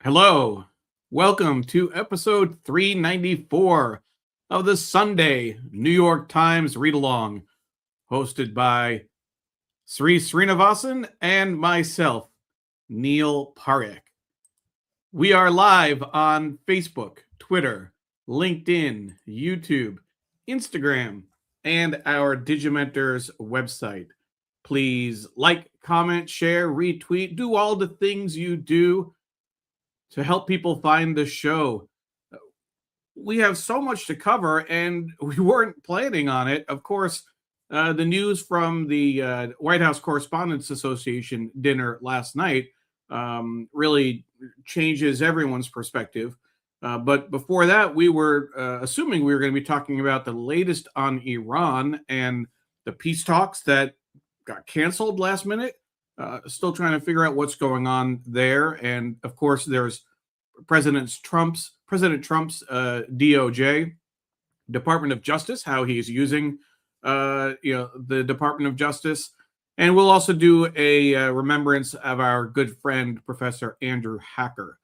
Hello, welcome to episode 394 of the Sunday New York Times Read Along, hosted by Sri Srinivasan and myself, Neil Parekh. We are live on Facebook, Twitter, LinkedIn, YouTube, Instagram, and our Digimentors website. Please like, comment, share, retweet, do all the things you do to help people find the show. We have so much to cover, and we weren't planning on it. Of course, the news from the White House Correspondents Association dinner last night really changes everyone's perspective. But before that, we were assuming we were going to be talking about the latest on Iran and the peace talks that got canceled last minute. Still trying to figure out what's going on there. And of course, there's President Trump's DOJ, Department of Justice, how he's using the Department of Justice. And we'll also do a remembrance of our good friend, Professor Andrew Hacker.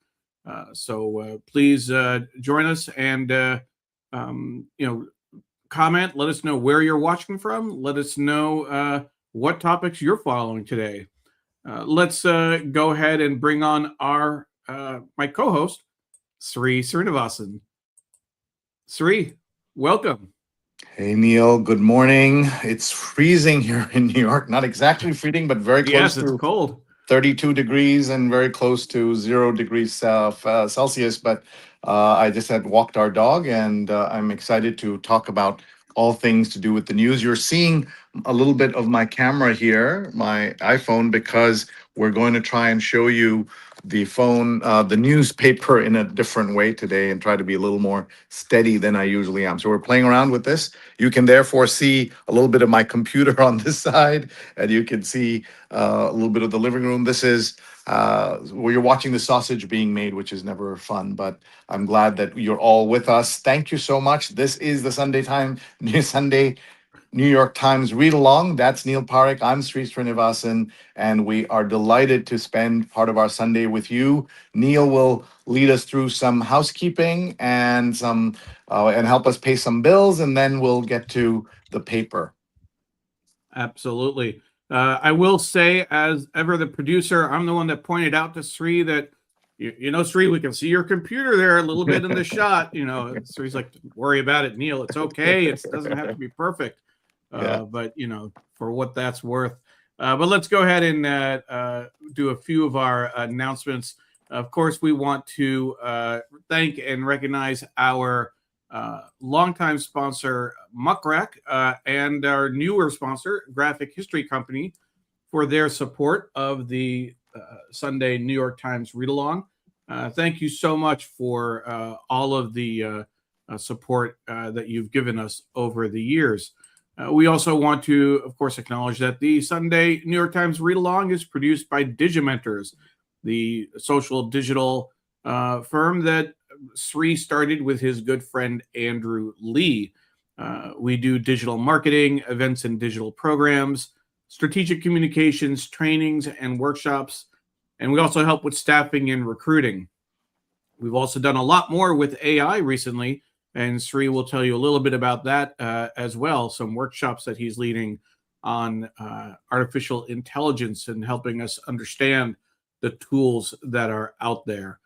So please join us and comment. Let us know where you're watching from. Let us know what topics you're following today. Let's go ahead and bring on my co-host, Sri Srinivasan. Sri, welcome. Hey, Neil. Good morning. It's freezing here in New York. Not exactly freezing, but very close Yes, it's to cold. 32 degrees and very close to 0 degrees Celsius. But I just had walked our dog, and I'm excited to talk about all things to do with the news. You're seeing a little bit of my camera here, my iPhone, because we're going to try and show you the the newspaper in a different way today and try to be a little more steady than I usually am. So we're playing around with this. You can therefore see a little bit of my computer on this side, and you can see a little bit of the living room. This is where you're watching the sausage being made, which is never fun, but I'm glad that you're all with us. Thank you so much. This is the Sunday New York Times Read Along. That's Neil Parekh. I'm Sri Srinivasan, and we are delighted to spend part of our Sunday with you. Neil will lead us through some housekeeping and help us pay some bills, and then we'll get to the paper. Absolutely. I will say, as ever, the producer, I'm the one that pointed out to Sri that, Sri, we can see your computer there a little bit in the shot. Sri's like, don't worry about it, Neil. It's okay. It doesn't have to be perfect. But, for what that's worth. But let's go ahead and do a few of our announcements. Of course, we want to thank and recognize our longtime sponsor, Muck and our newer sponsor, Graphic History Company, for their support of the Sunday New York Times Read Along. Thank you so much for all of the support that you've given us over the years. We also want to, of course, acknowledge that the Sunday New York Times Read Along is produced by Digimentors, the social digital firm that Sri started with his good friend Andrew Lee. We do digital marketing, events and digital programs, strategic communications, trainings, and workshops. And we also help with staffing and recruiting. We've also done a lot more with AI recently, and Sri will tell you a little bit about that as well. Some workshops that he's leading on artificial intelligence and helping us understand the tools that are out there.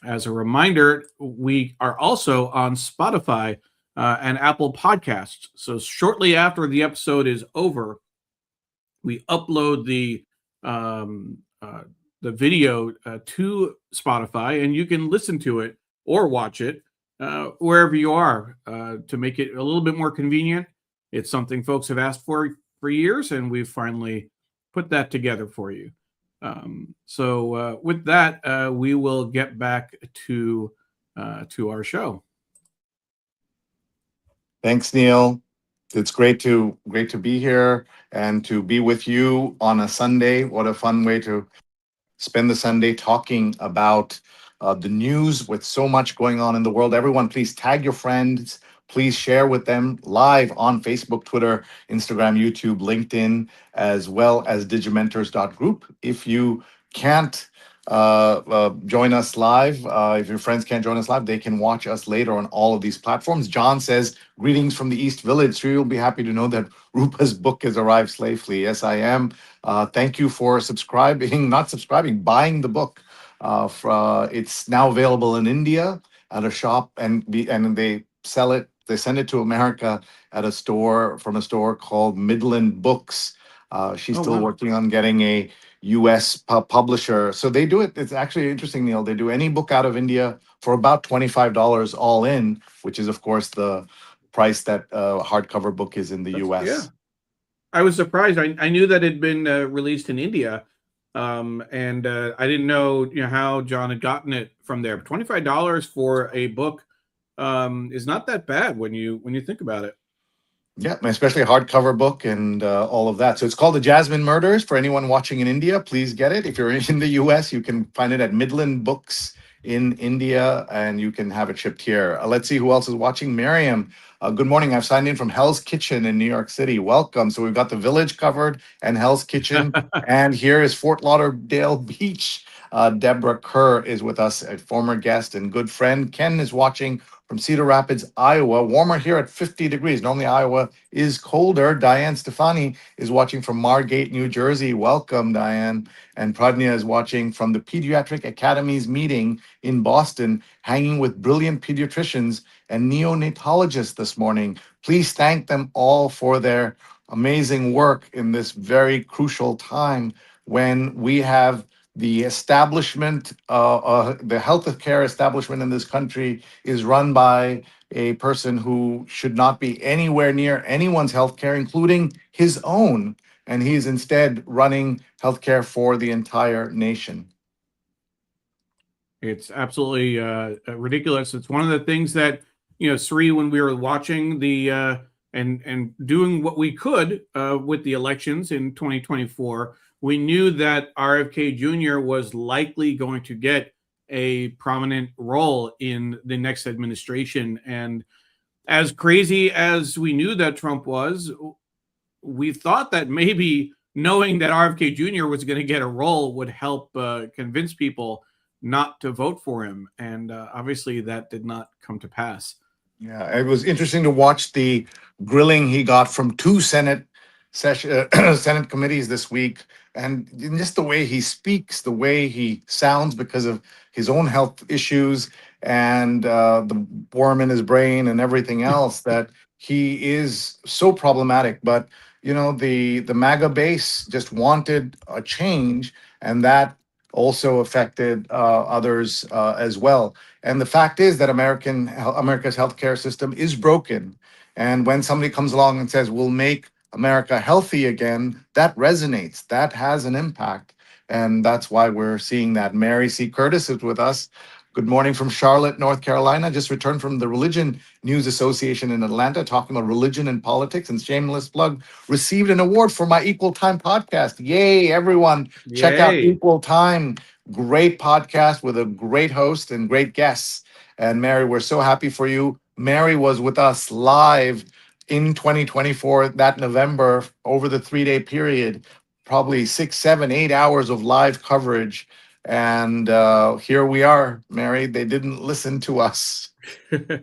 As a reminder, we are also on Spotify and Apple Podcasts. So shortly after the episode is over, we upload the video to Spotify, and you can listen to it or watch it wherever you are to make it a little bit more convenient. It's something folks have asked for years, and we've finally put that together for you. So with that, we will get back to our show. Thanks, Neil. It's great to be here and to be with you on a Sunday. What a fun way to spend the Sunday talking about the news with so much going on in the world. Everyone, please tag your friends. Please share with them live on Facebook, Twitter, Instagram, YouTube, LinkedIn, as well as digimentors.group. If you can't join us live. If your friends can't join us live, they can watch us later on all of these platforms. John says, greetings from the East Village. So you'll be happy to know that Rupa's book has arrived safely. Yes, I am. Thank you for subscribing, not subscribing, buying the book. It's now available in India at a shop, and they sell it. They send it to America at a store, from a store called Midland Books. She's Oh, still wow. working on getting a US publisher. So they do it. It's actually interesting, Neil. They do any book out of India for about $25 all in, which is, of course, the price that a hardcover book is in the Yeah. US. I was surprised. I knew that it had been released in India, and I didn't know, how John had gotten it from there. $25 for a book is not that bad when you think about it. Yeah, especially a hardcover book and all of that. So it's called The Jasmine Murders. For anyone watching in India, please get it. If you're in the US, you can find it at Midland Books in India, and you can have it shipped here. Let's see who else is watching. Miriam, good morning. I've signed in from Hell's Kitchen in New York City. Welcome. So we've got the village covered and Hell's Kitchen. And here is Fort Lauderdale Beach. Deborah Kerr is with us, a former guest and good friend. Ken is watching from Cedar Rapids, Iowa. Warmer here at 50 degrees. Normally, Iowa is colder. Diane Stefani is watching from Margate, New Jersey. Welcome, Diane. And Pradnya is watching from the Pediatric Academies meeting in Boston, hanging with brilliant pediatricians and neonatologists this morning. Please thank them all for their amazing work in this very crucial time when we have the establishment, the healthcare establishment in this country is run by a person who should not be anywhere near anyone's healthcare, including his own. And he's instead running healthcare for the entire nation. It's absolutely ridiculous. It's one of the things that, Sri, when we were watching the and doing what we could with the elections in 2024, we knew that RFK Jr. was likely going to get a prominent role in the next administration. And as crazy as we knew that Trump was, we thought that maybe knowing that RFK Jr. was going to get a role would help convince people not to vote for him. And obviously that did not come to pass. Yeah, it was interesting to watch the grilling he got from two Senate committees this week, and just the way he speaks, the way he sounds because of his own health issues and the worm in his brain and everything else. That he is so problematic. But the MAGA base just wanted a change, and that also affected others as well. And the fact is that America's healthcare system is broken. And when somebody comes along and says, we'll make America healthy again, that resonates. That has an impact. And that's why we're seeing that. Mary C. Curtis is with us. Good morning from Charlotte, North Carolina. Just returned from the Religion News Association in Atlanta, talking about religion and politics. And shameless plug, received an award for my Equal Time podcast. Yay, everyone. Check out Yay. Equal Time. Great podcast with a great host and great guests. And Mary, we're so happy for you. Mary was with us live in 2024, that November, over the 3-day period, probably 6, 7, 8 hours of live coverage. And here we are, Mary. They didn't listen to us. Grace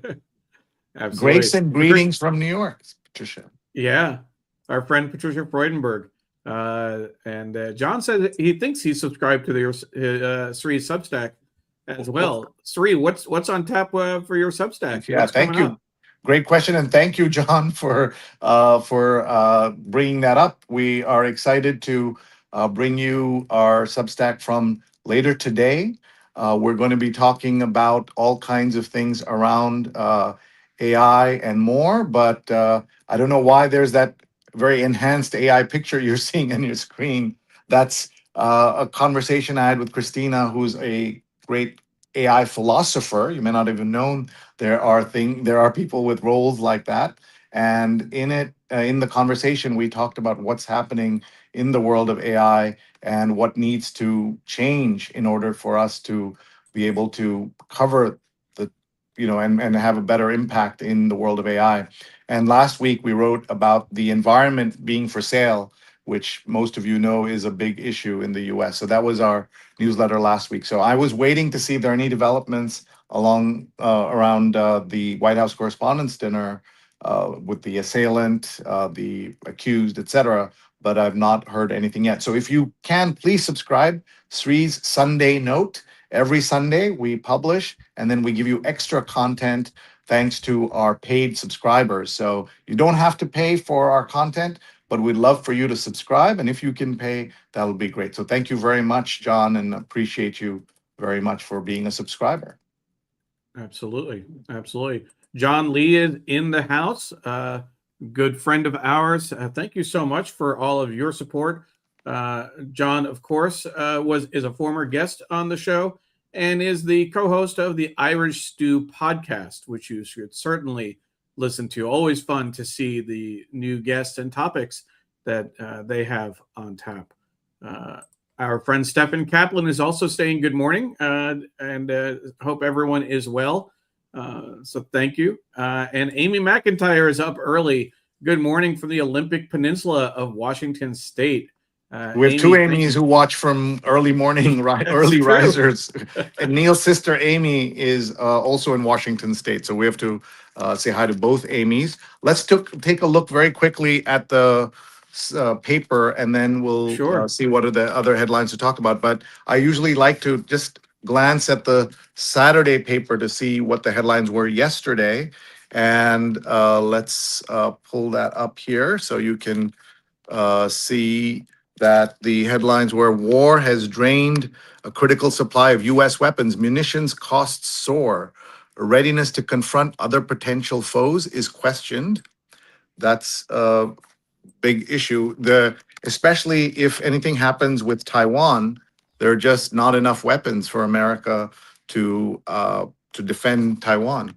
Absolutely. and greetings from New York, Patricia. Yeah. Our friend Patricia Freudenberg. And John said that he thinks he's subscribed to the Sri Substack as well. Sri, what's on tap for your Substack? Yeah, What's thank coming you. up? Great question, and thank you, John, for bringing that up. We are excited to bring you our Substack from later today. We're going to be talking about all kinds of things around AI and more, but I don't know why there's that very enhanced AI picture you're seeing on your screen. That's a conversation I had with Christina, who's a great AI philosopher. You may not even know there are people with roles like that, and in the conversation we talked about what's happening in the world of AI and what needs to change in order for us to be able to cover the and have a better impact in the world of AI. And last week we wrote about the environment being for sale, which most of you know is a big issue in the US. So that was our newsletter last week. So I was waiting to see if there are any developments around the White House Correspondents' Dinner with the assailant, the accused, etc. But I've not heard anything yet. So if you can, please subscribe. Sri's Sunday Note. Every Sunday we publish, and then we give you extra content thanks to our paid subscribers. So you don't have to pay for our content, but we'd love for you to subscribe. And if you can pay, that'll be great. So thank you very much, John, and appreciate you very much for being a subscriber. Absolutely. Absolutely. John Lee is in the house, good friend of ours. Thank you so much for all of your support. John, of course, is a former guest on the show and is the co-host of the Irish Stew podcast, which you should certainly listen to. Always fun to see the new guests and topics that they have on tap. Our friend Stephen Kaplan is also saying good morning and hope everyone is well. So thank you. And Amy McIntyre is up early. Good morning from the Olympic Peninsula of Washington State. We have two Amy's who watch from early morning, early risers. And Neil's sister Amy is also in Washington State. So we have to say hi to both Amy's. Let's take a look very quickly at the paper, and then we'll see what are the other headlines to talk about. But I usually like to just glance at the Saturday paper to see what the headlines were yesterday. And let's pull that up here so you can see that the headlines were: war has drained a critical supply of U.S. weapons, munitions costs soar, readiness to confront other potential foes is questioned. That's a big issue. Especially if anything happens with Taiwan, there are just not enough weapons for America to defend Taiwan.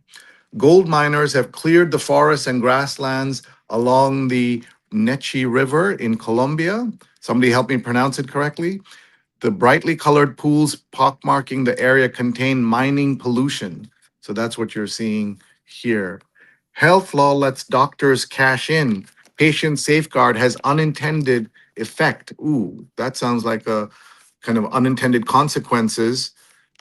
Gold miners have cleared the forests and grasslands along the Nechi River in Colombia. Somebody help me pronounce it correctly. The brightly colored pools pockmarking the area contain mining pollution. So that's what you're seeing here. Health law lets doctors cash in. Patient safeguard has unintended effect. Ooh, that sounds like a kind of unintended consequences.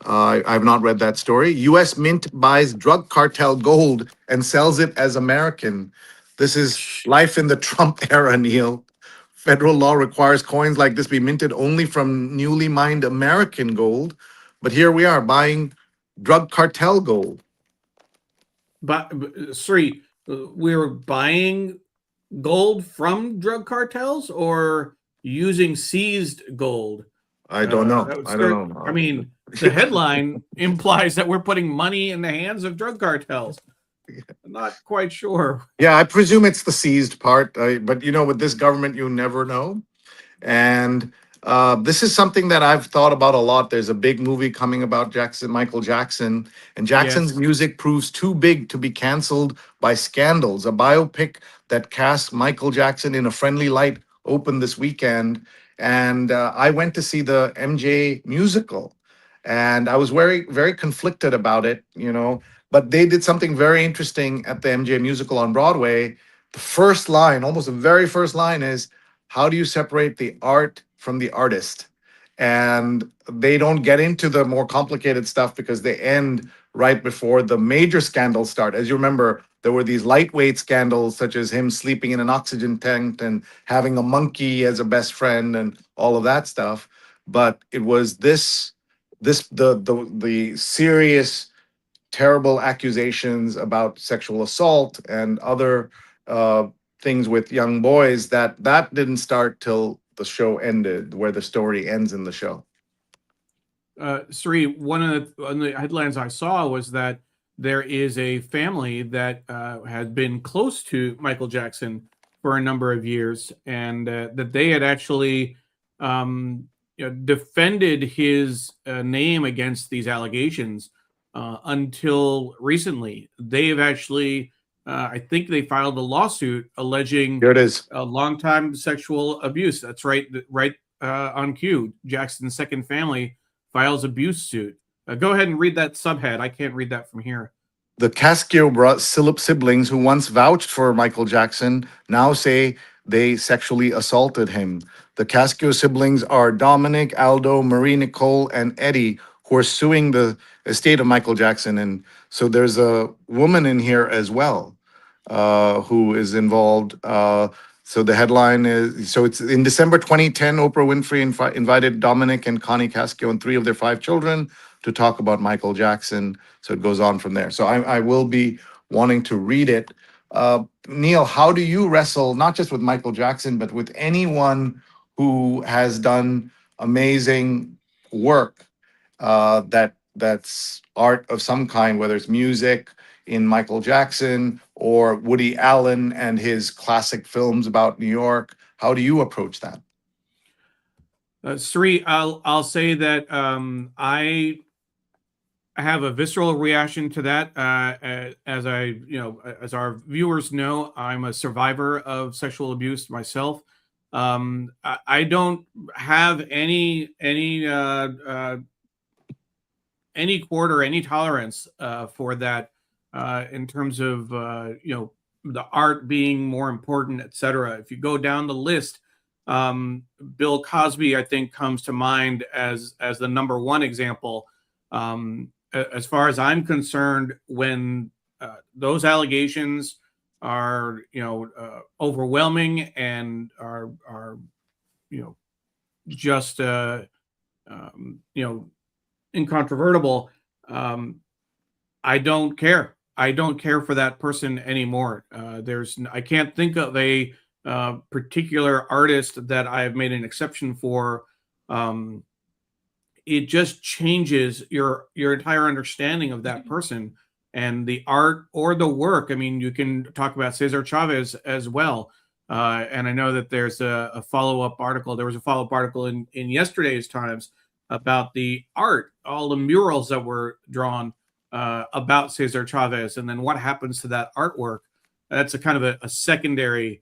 I've not read that story. U.S. Mint buys drug cartel gold and sells it as American. This is life in the Trump era, Neil. Federal law requires coins like this be minted only from newly mined American gold. But here we are buying drug cartel gold. But Sri, we're buying gold from drug cartels or using seized gold? I don't know. I don't know. I mean, the headline implies that we're putting money in the hands of drug cartels. I'm not quite sure. Yeah, I presume it's the seized part. But, with this government, you never know. And this is something that I've thought about a lot. There's a big movie coming about Michael Jackson. And Jackson's music proves too big to be canceled by scandals. A biopic that casts Michael Jackson in a friendly light opened this weekend. And I went to see the MJ musical. And I was very, very conflicted about it, But they did something very interesting at the MJ musical on Broadway. The first line, almost the very first line is, how do you separate the art from the artist? And they don't get into the more complicated stuff because they end right before the major scandals start. As you remember, there were these lightweight scandals, such as him sleeping in an oxygen tank and having a monkey as a best friend and all of that stuff. But it was the serious, terrible accusations about sexual assault and other things with young boys that didn't start till the show ended, where the story ends in the show. Sri, one of the headlines I saw was that there is a family that had been close to Michael Jackson for a number of years, and that they had actually defended his name against these allegations until recently. They've actually, I think they filed a lawsuit alleging Here it is. A long-time sexual abuse. That's right on cue. Jackson's second family files abuse suit. Go ahead and read that subhead. I can't read that from here. The Cascio siblings, who once vouched for Michael Jackson, now say they sexually assaulted him. The Cascio siblings are Dominic, Aldo, Marie Nicole, and Eddie, who are suing the estate of Michael Jackson. And so there's a woman in here as well who is involved. So the headline is, so it's in December 2010, Oprah Winfrey invited Dominic and Connie Cascio and 3 of their 5 children to talk about Michael Jackson. So it goes on from there. So I will be wanting to read it. Neil, how do you wrestle not just with Michael Jackson, but with anyone who has done amazing work that's art of some kind, whether it's music in Michael Jackson or Woody Allen and his classic films about New York? How do you approach that? Sri, I'll say that I have a visceral reaction to that. As as our viewers know, I'm a survivor of sexual abuse myself. I don't have any quarter, any tolerance for that in terms of the art being more important, etc. If you go down the list, Bill Cosby, I think, comes to mind as the number one example. As far as I'm concerned, when those allegations are overwhelming and are just incontrovertible, I don't care. I don't care for that person anymore. I can't think of a particular artist that I have made an exception for. It just changes your entire understanding of that person and the art or the work. I mean, you can talk about Cesar Chavez as well. And I know that there's a follow-up article. There was a follow-up article in yesterday's Times about the art, all the murals that were drawn about Cesar Chavez, and then what happens to that artwork. That's a kind of a secondary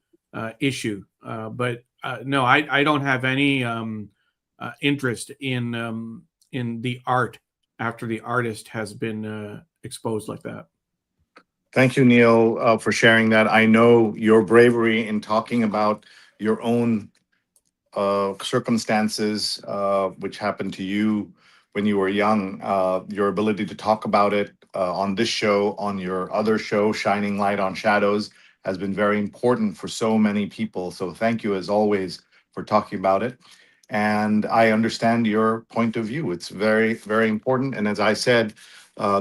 issue. But no, I don't have any interest in the art after the artist has been exposed like that. Thank you, Neil, for sharing that. I know your bravery in talking about your own circumstances which happened to you when you were young. Your ability to talk about it on this show, on your other show, Shining Light on Shadows, has been very important for so many people. So thank you, as always, for talking about it. And I understand your point of view. It's very, very important. And as I said,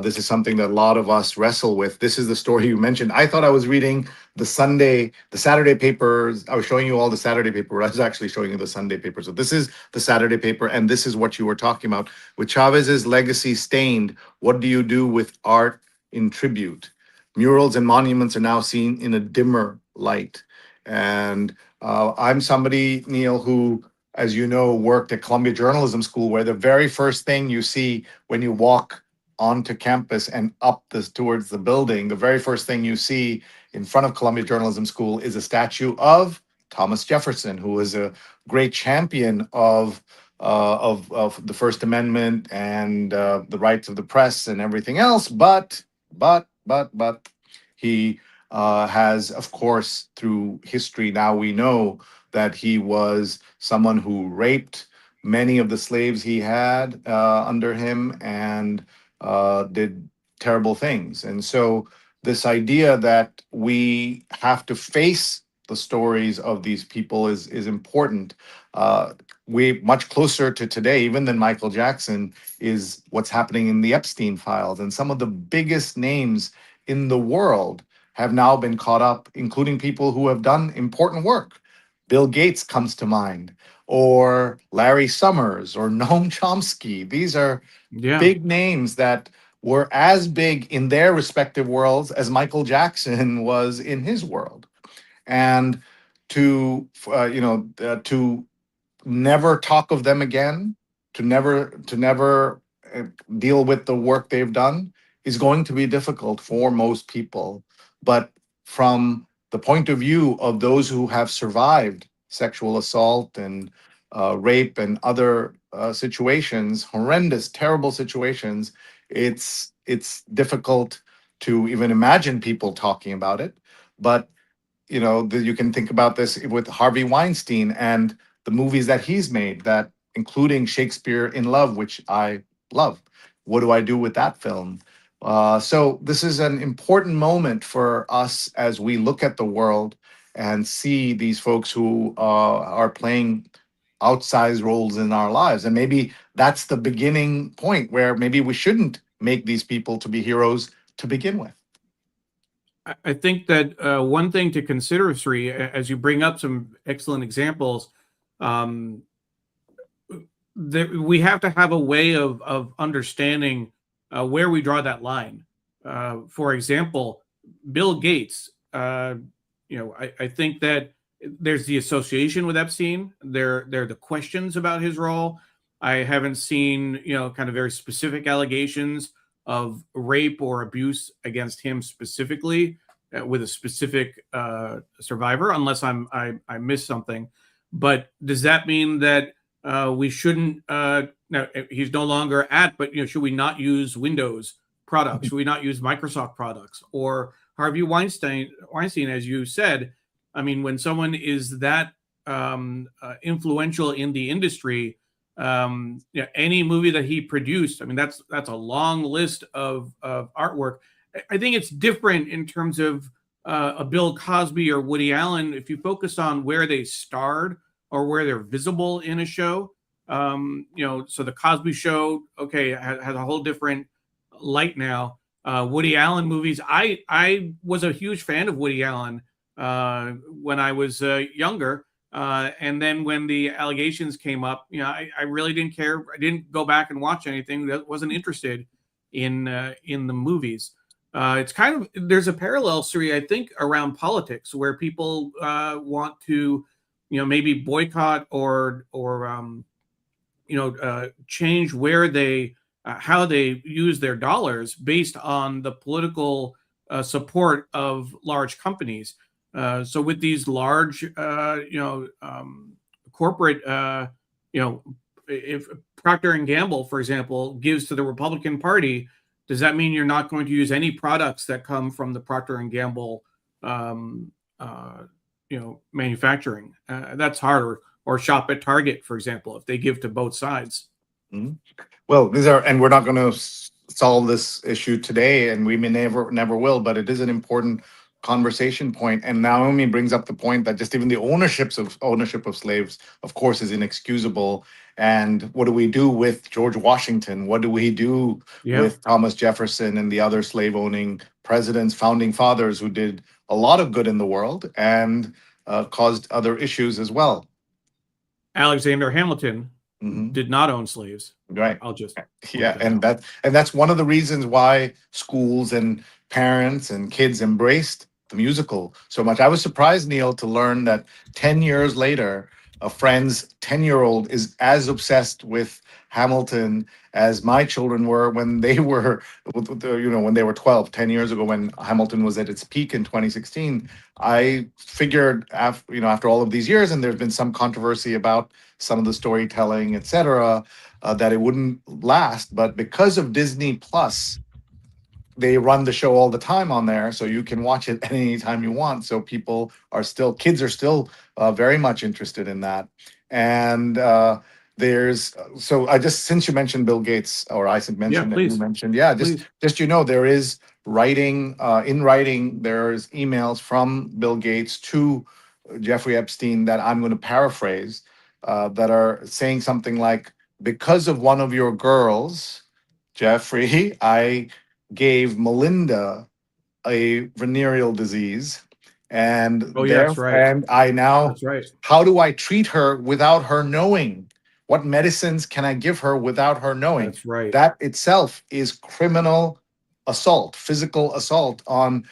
this is something that a lot of us wrestle with. This is the story you mentioned. I thought I was reading the Saturday papers. I was showing you all the Saturday paper. I was actually showing you the Sunday paper. So this is the Saturday paper, and this is what you were talking about. With Chavez's legacy stained, what do you do with art in tribute? Murals and monuments are now seen in a dimmer light. And I'm somebody, Neil, who, as you know, worked at Columbia Journalism School, where the very first thing you see when you walk onto campus and up towards the building, the very first thing you see in front of Columbia Journalism School is a statue of Thomas Jefferson, who was a great champion of the First Amendment and the rights of the press and everything else. But he has, of course, through history, now we know that he was someone who raped many of the slaves he had under him and did terrible things. And so this idea that we have to face the stories of these people is important. We much closer to today, even than Michael Jackson, is what's happening in the Epstein files. And some of the biggest names in the world have now been caught up, including people who have done important work. Bill Gates comes to mind, or Larry Summers, or Noam Chomsky. These are big names that were as big in their respective worlds as Michael Jackson was in his world. And to to never talk of them again, to never deal with the work they've done, is going to be difficult for most people. But from the point of view of those who have survived sexual assault and rape and other situations, horrendous, terrible situations, it's difficult to even imagine people talking about it. But you can think about this with Harvey Weinstein and the movies that he's made, that including Shakespeare in Love, which I love. What do I do with that film? So this is an important moment for us as we look at the world and see these folks who are playing outsized roles in our lives. And maybe that's the beginning point where maybe we shouldn't make these people to be heroes to begin with. I think that one thing to consider, Sri, as you bring up some excellent examples, that we have to have a way of understanding where we draw that line. For example, Bill Gates, I think that there's the association with Epstein. There are the questions about his role. I haven't seen, kind of very specific allegations of rape or abuse against him specifically with a specific survivor, unless I missed something. But does that mean that we shouldn't? Now he's no longer at, but should we not use Windows products? Should we not use Microsoft products? Or Harvey Weinstein, as you said, I mean, when someone is that influential in the industry, any movie that he produced, I mean, that's a long list of artwork. I think it's different in terms of a Bill Cosby or Woody Allen. If you focus on where they starred or where they're visible in a show, so the Cosby Show, okay, has a whole different light now. Woody Allen movies, I was a huge fan of Woody Allen when I was younger. And then when the allegations came up, I really didn't care. I didn't go back and watch anything. That wasn't interested in the movies. It's kind of, there's a parallel, Sri, I think, around politics where people want to, maybe boycott or change where they, how they use their dollars based on the political support of large companies. So with these large, corporate, if Procter and Gamble, for example, gives to the Republican Party, does that mean you're not going to use any products that come from the Procter and Gamble, manufacturing? That's harder. Or shop at Target, for example, if they give to both sides. Mm-hmm. Well, and we're not going to solve this issue today, and we may never will, but it is an important conversation point. And Naomi brings up the point that just even the ownership of slaves, of course, is inexcusable. And what do we do with George Washington? What do we do with Thomas Jefferson and the other slave owning presidents, founding fathers who did a lot of good in the world and caused other issues as well? Alexander Hamilton did not own slaves. Right. I'll just and that's one of the reasons why schools and parents and kids embraced the musical so much. I was surprised, Neil, to learn that 10 years later, a friend's 10-year-old is as obsessed with Hamilton as my children were when they were, when they were 12, 10 years ago, when Hamilton was at its peak in 2016. I figured, after all of these years, and there's been some controversy about some of the storytelling, etc., that it wouldn't last. But because of Disney Plus, they run the show all the time on there, so you can watch it at any time you want. So kids are still very much interested in that. And since you mentioned Bill Gates, or I mentioned that you mentioned, there is writing, in writing, there's emails from Bill Gates to Jeffrey Epstein that I'm going to paraphrase, that are saying something like, because of one of your girls, Jeffrey, I gave Melinda a venereal disease, and and I now, how do I treat her without her knowing? What medicines can I give her without her knowing? That's right. That itself is criminal assault, physical assault on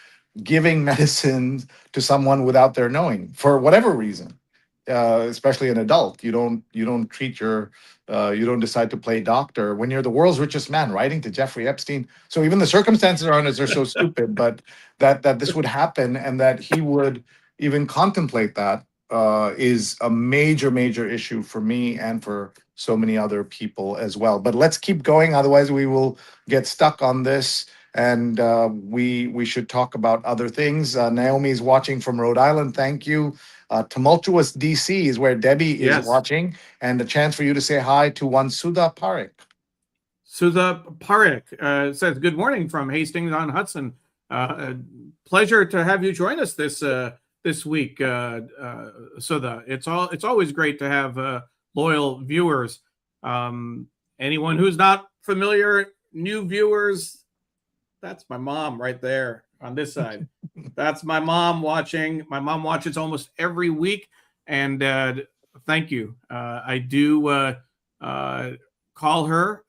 giving medicines to someone without their knowing for whatever reason. Especially an adult, you don't treat your you don't decide to play doctor when you're the world's richest man writing to Jeffrey Epstein. So even the circumstances around it are so stupid, but that this would happen and that he would even contemplate that is a major issue for me and for so many other people as well. But let's keep going, otherwise we will get stuck on this. and we should talk about other things. Naomi is watching from Rhode Island. Thank you. Tumultuous DC is where Debbie is Yes. watching, and a chance for you to say hi to one Sudha Parekh. Sudha Parekh says, "Good morning from Hastings on Hudson. Pleasure to have you join us this week, Sudha. It's always great to have loyal viewers. Anyone who's not familiar, new viewers, that's my mom right there on this side. That's my mom watching. My mom watches almost every week, and thank you. I do call her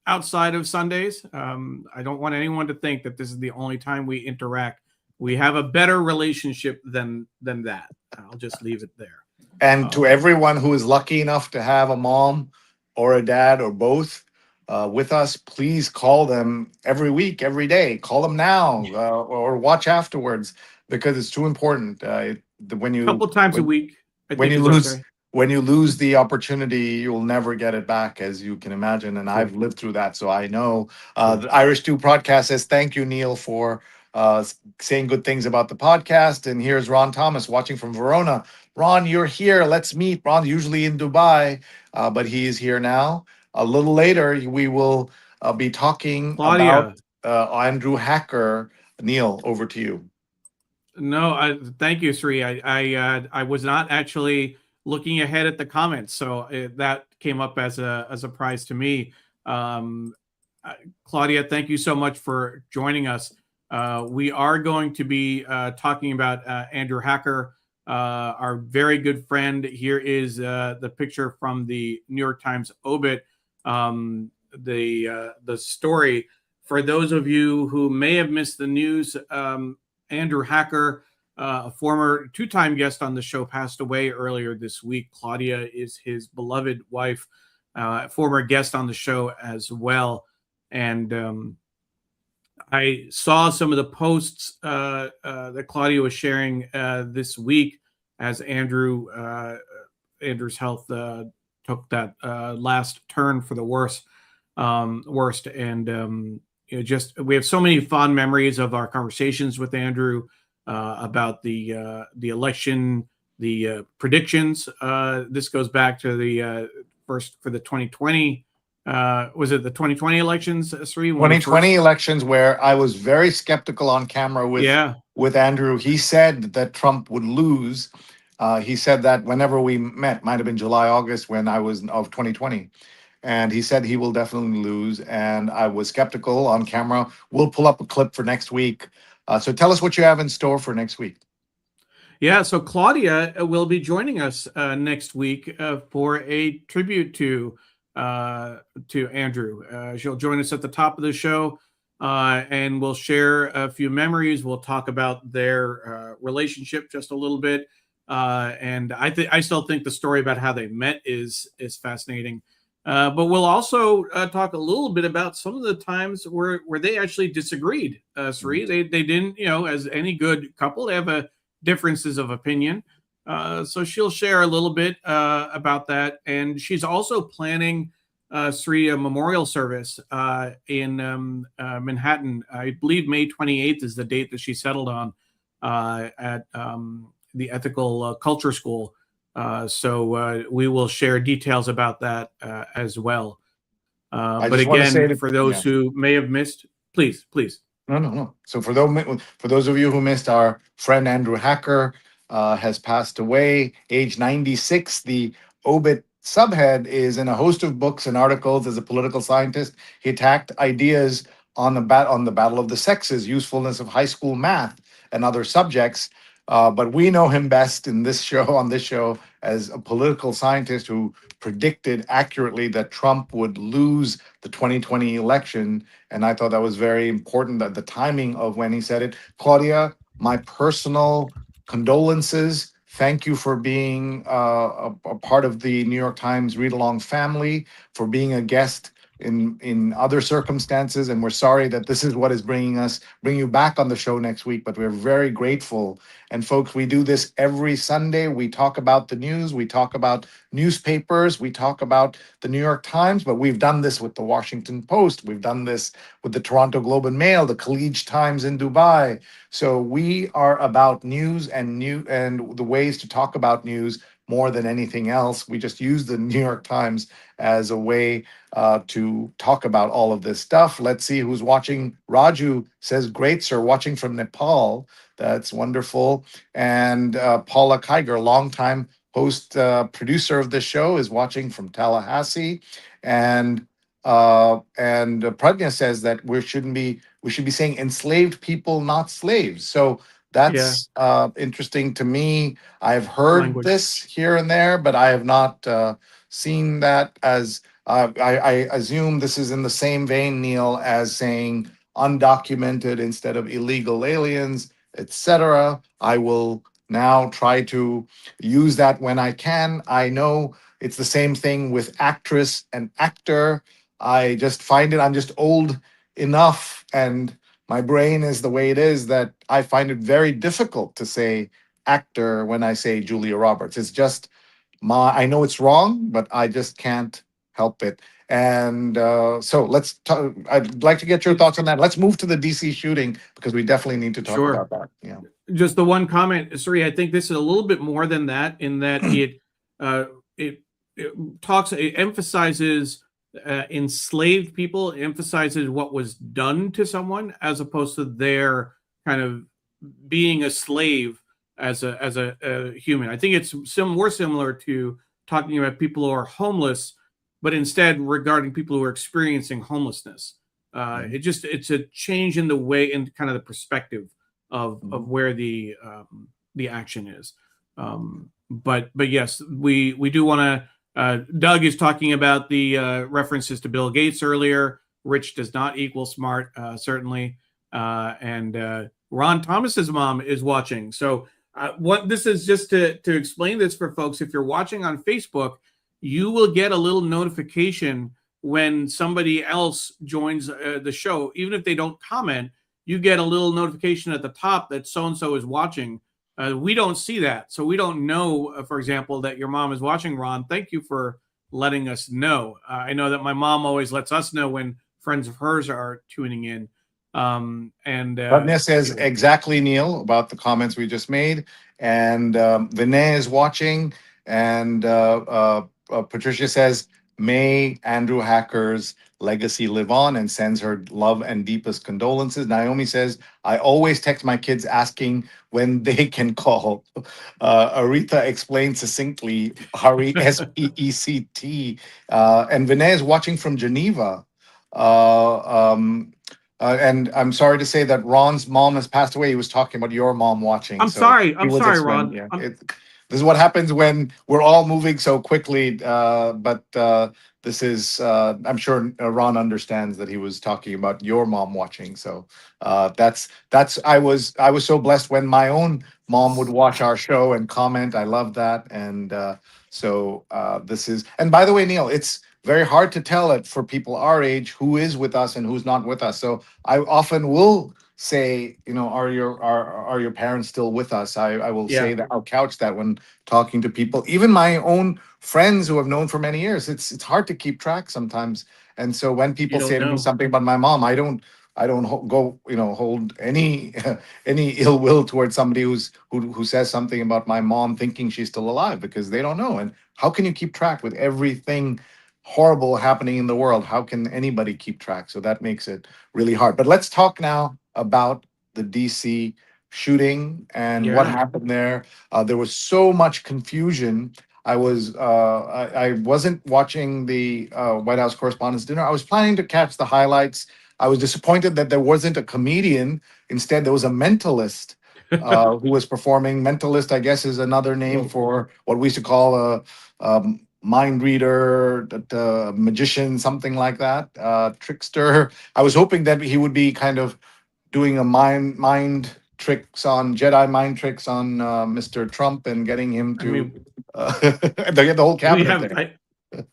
outside of Sundays. I don't want anyone to think that this is the only time we interact. We have a better relationship than that. I'll just leave it there. And to everyone who is lucky enough to have a mom or a dad or both with us, please call them every week, every day. Call them now or watch afterwards, because it's too important. When you a couple times a week, when you lose the opportunity, you'll never get it back, as you can imagine. And I've lived through that, so I know. The Irish 2 podcast says, thank you, Neil, for saying good things about the podcast. And here's Ron Thomas watching from Verona. Ron, you're here. Let's meet. Ron's usually in Dubai, but he is here now. A little later, we will be talking Claudia. about Andrew Hacker. Neil, over to you. No, thank you, Sri. I was not actually looking ahead at the comments, so that came up as a surprise to me. Claudia, thank you so much for joining us. We are going to be talking about Andrew Hacker, our very good friend. Here is the picture from the New York Times obit, the story. For those of you who may have missed the news, Andrew Hacker, a former 2-time guest on the show, passed away earlier this week. Claudia is his beloved wife, former guest on the show as well. And I saw some of the posts that Claudia was sharing this week as Andrew's health took that last turn for the worst. And we have so many fond memories of our conversations with Andrew about the election, the predictions. This goes back to the first for the 2020. Was it the 2020 elections, Sri? 2020 elections, where I was very skeptical on camera with Andrew. He said that Trump would lose. He said that whenever we met, might have been July, August, when I was of 2020. And he said he will definitely lose. And I was skeptical on camera. We'll pull up a clip for next week. So tell us what you have in store for next week. Yeah, so Claudia will be joining us next week for a tribute to Andrew. She'll join us at the top of the show, and we'll share a few memories. We'll talk about their relationship just a little bit. And I still think the story about how they met is fascinating. But we'll also talk a little bit about some of the times where they actually disagreed. Sri, they didn't, as any good couple, they have differences of opinion. So she'll share a little bit about that. And she's also planning, Sri, a memorial service in Manhattan. I believe May 28th is the date that she settled on at the Ethical Culture School. So we will share details about that as well. But again, for those who may have missed, please. No. So for those of you who missed, our friend Andrew Hacker has passed away, age 96. The obit subhead is, in a host of books and articles as a political scientist, he attacked ideas on the battle of the sexes, usefulness of high school math, and other subjects. But we know him best on this show as a political scientist who predicted accurately that Trump would lose the 2020 election. And I thought that was very important, that the timing of when he said it. Claudia, my personal condolences. Thank you for being a part of the New York Times Read Along family, for being a guest in other circumstances, and we're sorry that this is what is bring you back on the show next week, but we're very grateful. And folks, we do this every Sunday. We talk about the news, we talk about newspapers, we talk about the New York Times, but we've done this with the Washington Post, we've done this with the Toronto Globe and Mail, the Khaleej Times in Dubai. So we are about news and the ways to talk about news more than anything else. We just use the New York Times as a way to talk about all of this stuff. Let's see who's watching. Raju says, great, sir, watching from Nepal. That's wonderful. And Paula Kiger, longtime host, producer of the show, is watching from Tallahassee. And Pragya says that we should be saying enslaved people, not slaves. So that's interesting to me. I've heard Language. this here and there, but I have not seen that as I assume this is in the same vein, Neil, as saying undocumented instead of illegal aliens, etc. I will now try to use that when I can. I know it's the same thing with actress and actor. I just find it, I'm just old enough and my brain is the way it is that I find it very difficult to say actor when I say Julia Roberts. It's just I know it's wrong, but I just can't help it. And so let's talk. I'd like to get your thoughts on that. Let's move to the DC shooting because we definitely need to talk Sure. about that. Yeah. Just the one comment, sorry, I think this is a little bit more than that in that it emphasizes enslaved people, emphasizes what was done to someone as opposed to their kind of being a slave as a human. I think it's more similar to talking about people who are homeless, but instead regarding people who are experiencing homelessness. It's a change in the way, in kind of the perspective of where the action is. But yes, we do want to. Doug is talking about the references to Bill Gates earlier. Rich does not equal smart, certainly. And Ron Thomas's mom is watching. So what this is, just to explain this for folks, if you're watching on Facebook, you will get a little notification when somebody else joins the show. Even if they don't comment, you get a little notification at the top that so-and-so is watching. We don't see that. So we don't know, for example, that your mom is watching, Ron. Thank you for letting us know. I know that my mom always lets us know when friends of hers are tuning in. Pratnya says exactly, Neil, about the comments we just made. And Vinay is watching. And Patricia says, may Andrew Hacker's legacy live on, and sends her love and deepest condolences. Naomi says, I always text my kids asking when they can call. Aretha explained succinctly, hurry, SPECT. And Vinay is watching from Geneva. And I'm sorry to say that Ron's mom has passed away. He was talking about your mom watching. I'm sorry, Ron. Yeah, this is what happens when we're all moving so quickly. But this is, I'm sure Ron understands that he was talking about your mom watching. So that's I was so blessed when my own mom would watch our show and comment. I love that. And so this is, and by the way, Neil, it's very hard to tell it for people our age who is with us and who's not with us. So I often will say, are your parents still with us? I will say that, I'll couch that when talking to people, even my own friends who have known for many years. It's hard to keep track sometimes. And so when people say to me something about my mom, I don't go, hold any ill will towards somebody who says something about my mom thinking she's still alive, because they don't know. And how can you keep track with everything horrible happening in the world? How can anybody keep track? So that makes it really hard. But let's talk now about the DC shooting and what happened there. There was so much confusion. I wasn't watching the White House Correspondents' Dinner. I was planning to catch the highlights. I was disappointed that there wasn't a comedian. Instead, there was a mentalist who was performing. Mentalist, I guess, is another name for what we used to call a mind reader, magician, something like that, trickster. I was hoping that he would be kind of doing a Jedi mind tricks on Mr. Trump and getting him to the whole cabinet.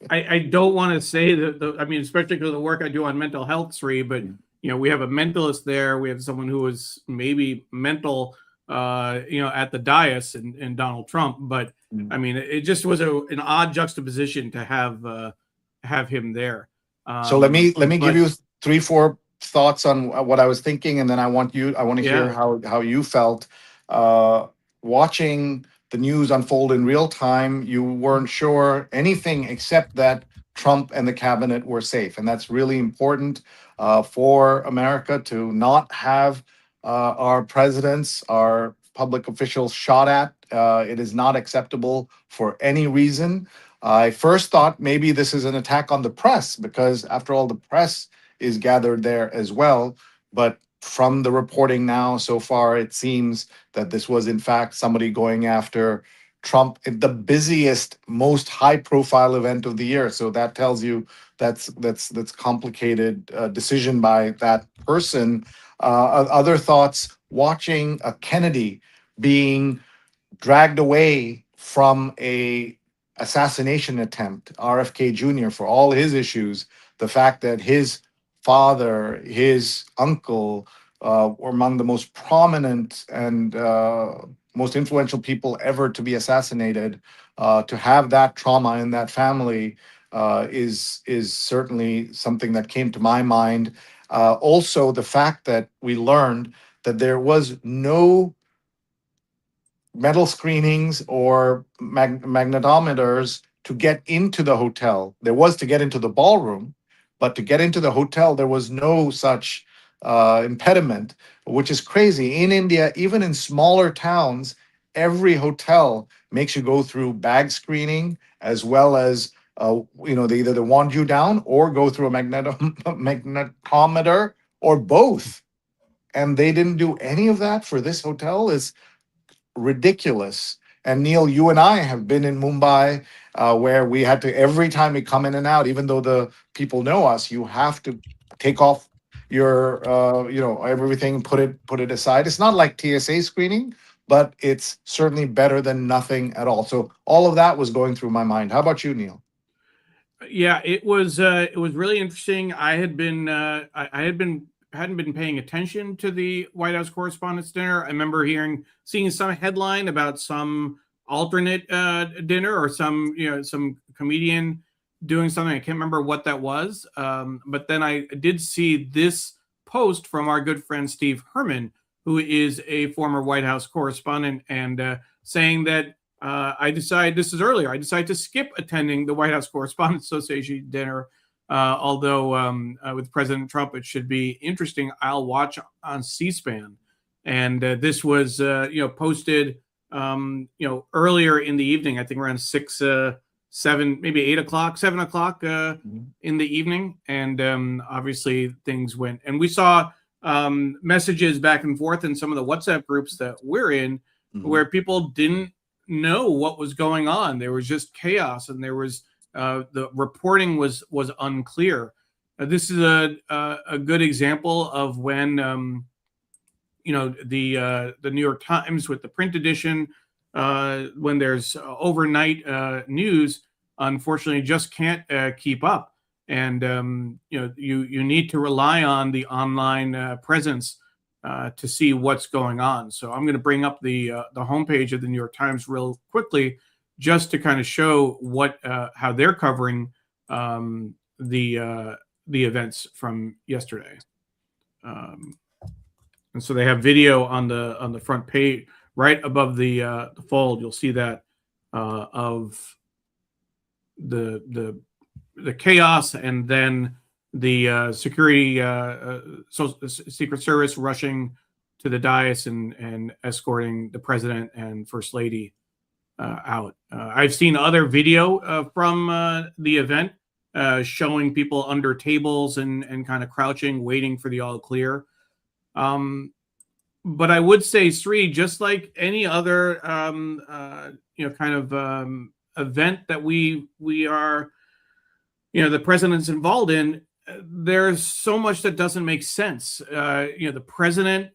I don't want to say that, I mean, especially because of the work I do on mental health, Sri, but, we have a mentalist there. We have someone who was maybe mental, at the dais and Donald Trump. But I mean, it just was an odd juxtaposition to have him there. So let me give But you 3, 4 thoughts on what I was thinking, and then I want to hear yeah, how you felt watching the news unfold in real time. You weren't sure anything except that Trump and the cabinet were safe, and that's really important for America to not have our presidents, our public officials shot at. It is not acceptable for any reason. I first thought maybe this is an attack on the press because, after all, the press is gathered there as well. But from the reporting now so far, it seems that this was, in fact, somebody going after Trump at the busiest, most high-profile event of the year. So that tells you that's complicated decision by that person. Other thoughts: watching a Kennedy being dragged away from a assassination attempt, RFK Jr., for all his issues, the fact that his father, his uncle, were among the most prominent and most influential people ever to be assassinated, to have that trauma in that family is certainly something that came to my mind. Also, the fact that we learned that there was no metal screenings or magnetometers to get into the hotel. There was to get into the ballroom, but to get into the hotel, there was no such impediment, which is crazy. In India, even in smaller towns, every hotel makes you go through bag screening as well as they either wand you down or go through a magnetometer or both. And they didn't do any of that for this hotel. Is ridiculous. And Neil, you and I have been in Mumbai, where we had to, every time we come in and out, even though the people know us, you have to take off your, everything, put it aside. It's not like TSA screening, but it's certainly better than nothing at all. So all of that was going through my mind. How about you, Neil? yeah, it was really interesting. I had been I had been hadn't been paying attention to the White House Correspondents' Dinner. I remember seeing some headline about some alternate dinner, or some comedian doing something. I can't remember what that was. But then I did see this post from our good friend Steve Herman, who is a former White House correspondent, and saying that I decided to skip attending the White House Correspondents Association dinner. Although with President Trump, it should be interesting. I'll watch on C-SPAN. And this was, posted, earlier in the evening. I think around 6, 7, maybe 8 o'clock, 7 o'clock in the evening. And obviously things went, and we saw messages back and forth in some of the WhatsApp groups that we're in, where people didn't know what was going on. There was just chaos, and there was the reporting was unclear. This is a good example of when the New York Times, with the print edition, when there's overnight news, unfortunately just can't keep up. And you need to rely on the online presence to see what's going on. So I'm going to bring up the homepage of the New York Times real quickly, just to kind of show how they're covering the events from yesterday. And so they have video on the front page, right above the fold. You'll see that of the chaos, and then the security, Secret Service rushing to the dais and escorting the president and first lady out. I've seen other video from the event showing people under tables and kind of crouching, waiting for the all clear. But I would say, Sri, just like any other event that we are, the president's involved in, there's so much that doesn't make sense. The president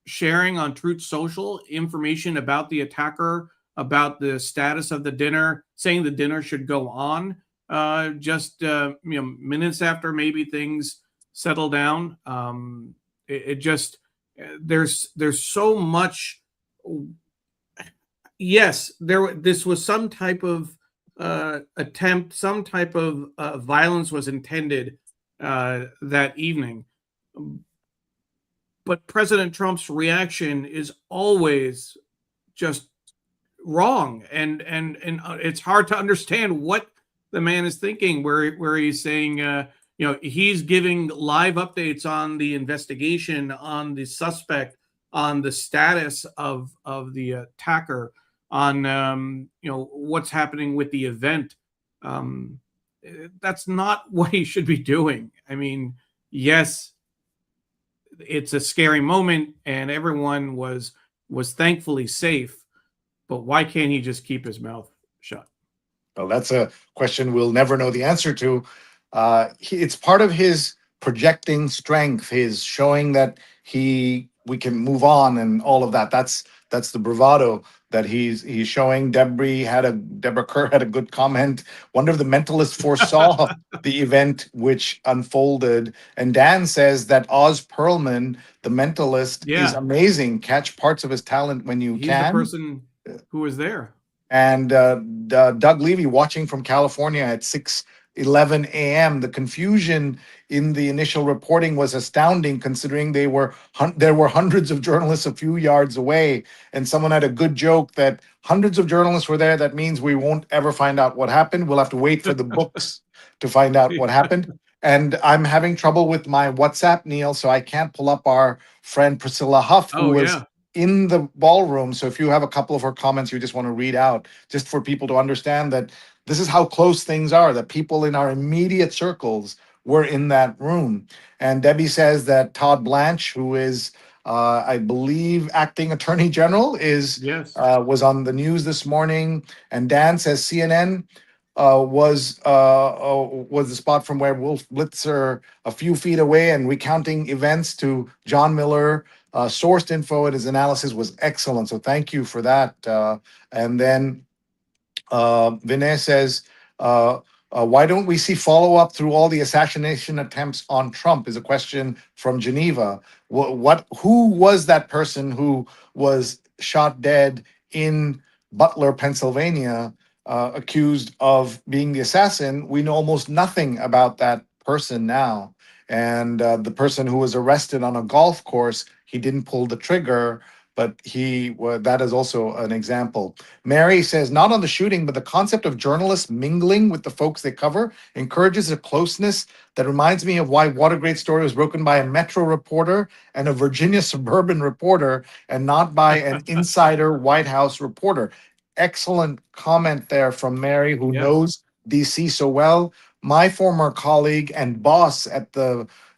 sharing on Truth Social information about the attacker, about the status of the dinner, saying the dinner should go on. just minutes after maybe things settle down. It just there's so much. Yes, this was some type of attempt, some type of violence was intended that evening. But President Trump's reaction is always just wrong, and it's hard to understand what the man is thinking. Where he's saying, he's giving live updates on the investigation, on the suspect, on the status of the attacker, on what's happening with the event. That's not what he should be doing. I mean, yes, it's a scary moment, and everyone was thankfully safe. But why can't he just keep his mouth shut? Well, that's a question we'll never know the answer to. It's part of his projecting strength, his showing that we can move on and all of that. That's the bravado that he's showing. Deborah Kerr had a good comment. Wonder if the mentalist foresaw the event which unfolded. And Dan says that Oz Perlman, the mentalist, is amazing. Catch parts of his talent when you He's can. the person who was there. And Doug Levy watching from California at 6:11 a.m. The confusion in the initial reporting was astounding, considering there were hundreds of journalists a few yards away. And someone had a good joke that hundreds of journalists were there. That means we won't ever find out what happened. We'll have to wait for the books to find out what happened. And I'm having trouble with my WhatsApp, Neil, so I can't pull up our friend Priscilla Huff, who was in the ballroom. So if you have a couple of her comments you just want to read out, just for people to understand that this is how close things are, that people in our immediate circles were in that room. And Debbie says that Todd Blanche, who is, I believe, acting attorney general, was on the news this morning. And Dan says CNN was the spot from where Wolf Blitzer, a few feet away, and recounting events to John Miller. Sourced info and his analysis was excellent. So thank you for that. And then Vinay says, why don't we see follow-up through all the assassination attempts on Trump, is a question from Geneva. Who was that person who was shot dead in Butler, Pennsylvania, accused of being the assassin? We know almost nothing about that person now. And the person who was arrested on a golf course, he didn't pull the trigger, but that is also an example. Mary says, not on the shooting, but the concept of journalists mingling with the folks they cover encourages a closeness that reminds me of why Watergate story was broken by a Metro reporter and a Virginia suburban reporter, and not by an insider White House reporter. Excellent comment there from Mary, who knows DC so well. My former colleague and boss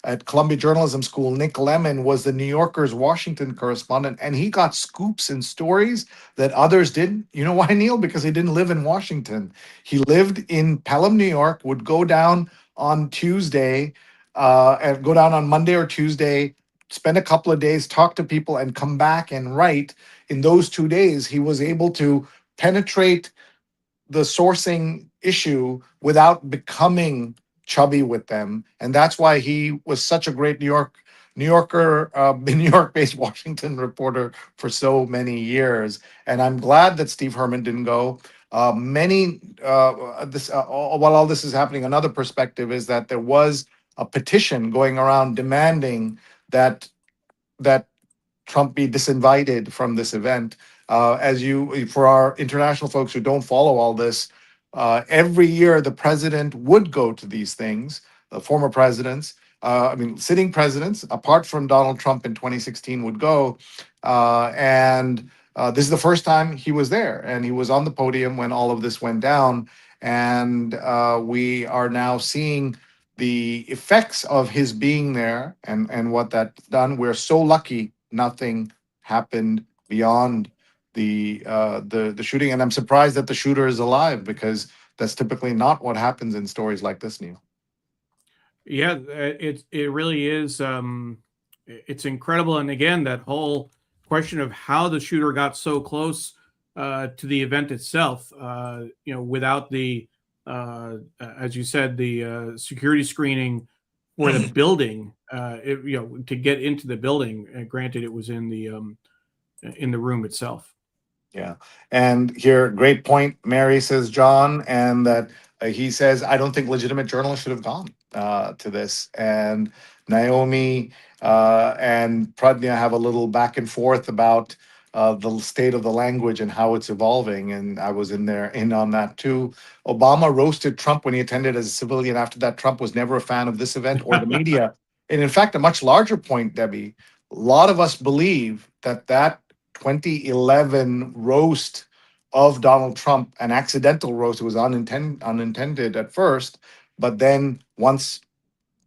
at Columbia Journalism School, Nick Lemon, was the New Yorker's Washington correspondent, and he got scoops and stories that others didn't. You know why, Neil? Because he didn't live in Washington. He lived in Pelham, New York, would go down on Tuesday, and go down on Monday or Tuesday, spend a couple of days, talk to people, and come back and write. In those 2 days, he was able to penetrate the sourcing issue without becoming chubby with them. And that's why he was such a great New Yorker, New York-based Washington reporter for so many years. And I'm glad that Steve Herman didn't go. While all this is happening, another perspective is that there was a petition going around demanding that Trump be disinvited from this event. For our international folks who don't follow all this, every year the president would go to these things, the former presidents, sitting presidents, apart from Donald Trump in 2016, would go. And this is the first time he was there, and he was on the podium when all of this went down. And we are now seeing the effects of his being there and what that's done. We're so lucky nothing happened beyond the shooting, and I'm surprised that the shooter is alive, because that's typically not what happens in stories like this, Neil. Yeah, it really is. It's incredible, and again, that whole question of how the shooter got so close to the event itself, without the as you said, the security screening for the building, to get into the building. Granted, it was in the room itself. Yeah. And here, great point, Mary, says John, and that he says, I don't think legitimate journalists should have gone to this. And Naomi and Pradnya have a little back and forth about the state of the language and how it's evolving. And I was in on that too. Obama roasted Trump when he attended as a civilian. After that, Trump was never a fan of this event or the media. And in fact, a much larger point, Debbie, a lot of us believe that 2011 roast of Donald Trump, an accidental roast. It was unintended at first, but then once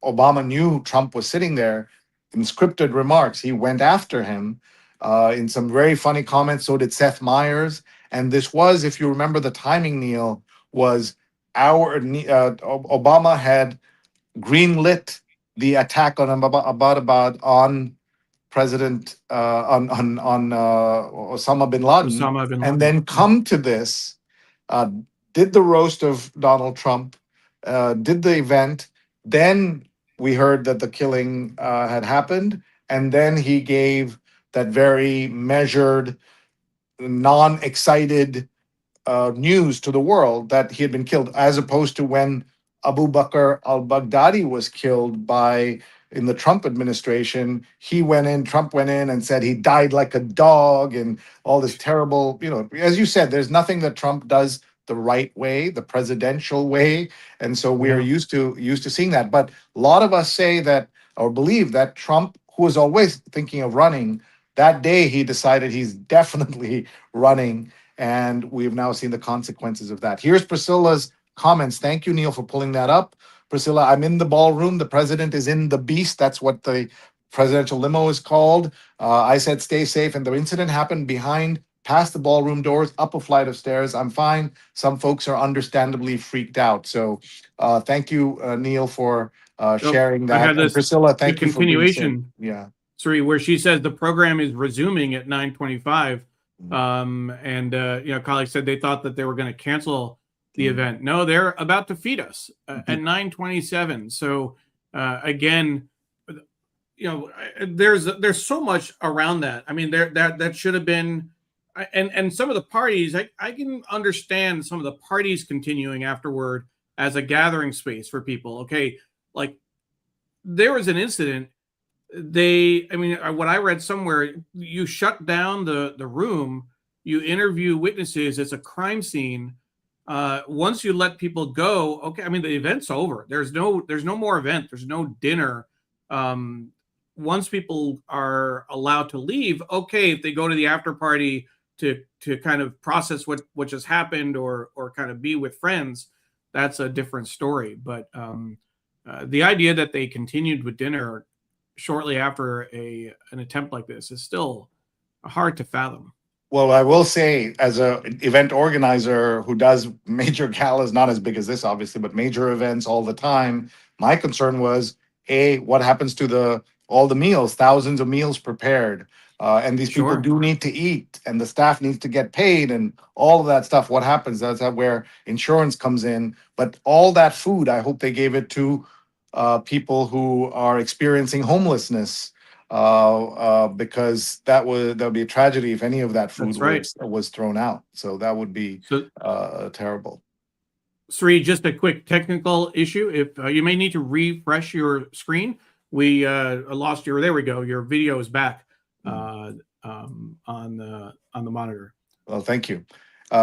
Obama knew Trump was sitting there, in scripted remarks, he went after him in some very funny comments. So did Seth Meyers. And this was, if you remember the timing, Neil, was Obama had greenlit the attack on Abbottabad on President on Osama bin Laden, Osama bin and Laden. then come to this, uh, did the roast of Donald Trump, did the event. Then we heard that the killing had happened, and then he gave that very measured, non-excited news to the world that he had been killed, as opposed to when Abu Bakr al-Baghdadi was killed in the Trump administration. Trump went in and said he died like a dog and all this terrible, as you said, there's nothing that Trump does the right way, the presidential way. And so we are used to seeing that. But a lot of us say that, or believe that Trump, who was always thinking of running, that day he decided he's definitely running. And we've now seen the consequences of that. Here's Priscilla's comments. Thank you, Neil, for pulling that up. Priscilla, I'm in the ballroom. The president is in the beast. That's what the presidential limo is called. I said, stay safe. And the incident happened past the ballroom doors, up a flight of stairs. I'm fine. Some folks are understandably freaked out. So thank you, Neil, for sharing I that. had And Priscilla, thank the you for being safe. continuation. Yeah. Sorry, where she says the program is resuming at 9:25. Colleagues said they thought that they were going to cancel the event. No, they're about to feed us at 9:27. So again, there's so much around that. I mean, that should have been, and some of the parties, I can understand some of the parties continuing afterward as a gathering space for people. Okay, like there was an incident. What I read somewhere, you shut down the room, you interview witnesses, it's a crime scene. Once you let people go, okay, the event's over. There's no more event, there's no dinner. Once people are allowed to leave, okay, if they go to the after party to kind of process what just happened or kind of be with friends, that's a different story. But the idea that they continued with dinner shortly after an attempt like this is still hard to fathom. Well, I will say, as an event organizer who does major galas, not as big as this, obviously, but major events all the time, my concern was, what happens to all the meals, thousands of meals prepared, and these people do need to eat, and the staff needs to get paid, and all of that stuff. What happens? That's where insurance comes in. But all that food, I hope they gave it to people who are experiencing homelessness, because that would be a tragedy if any of that food was thrown out. So that would be terrible. Sri, just a quick technical issue. If you may need to refresh your screen, we lost your. There we go. Your video is back on the monitor. Well, thank you.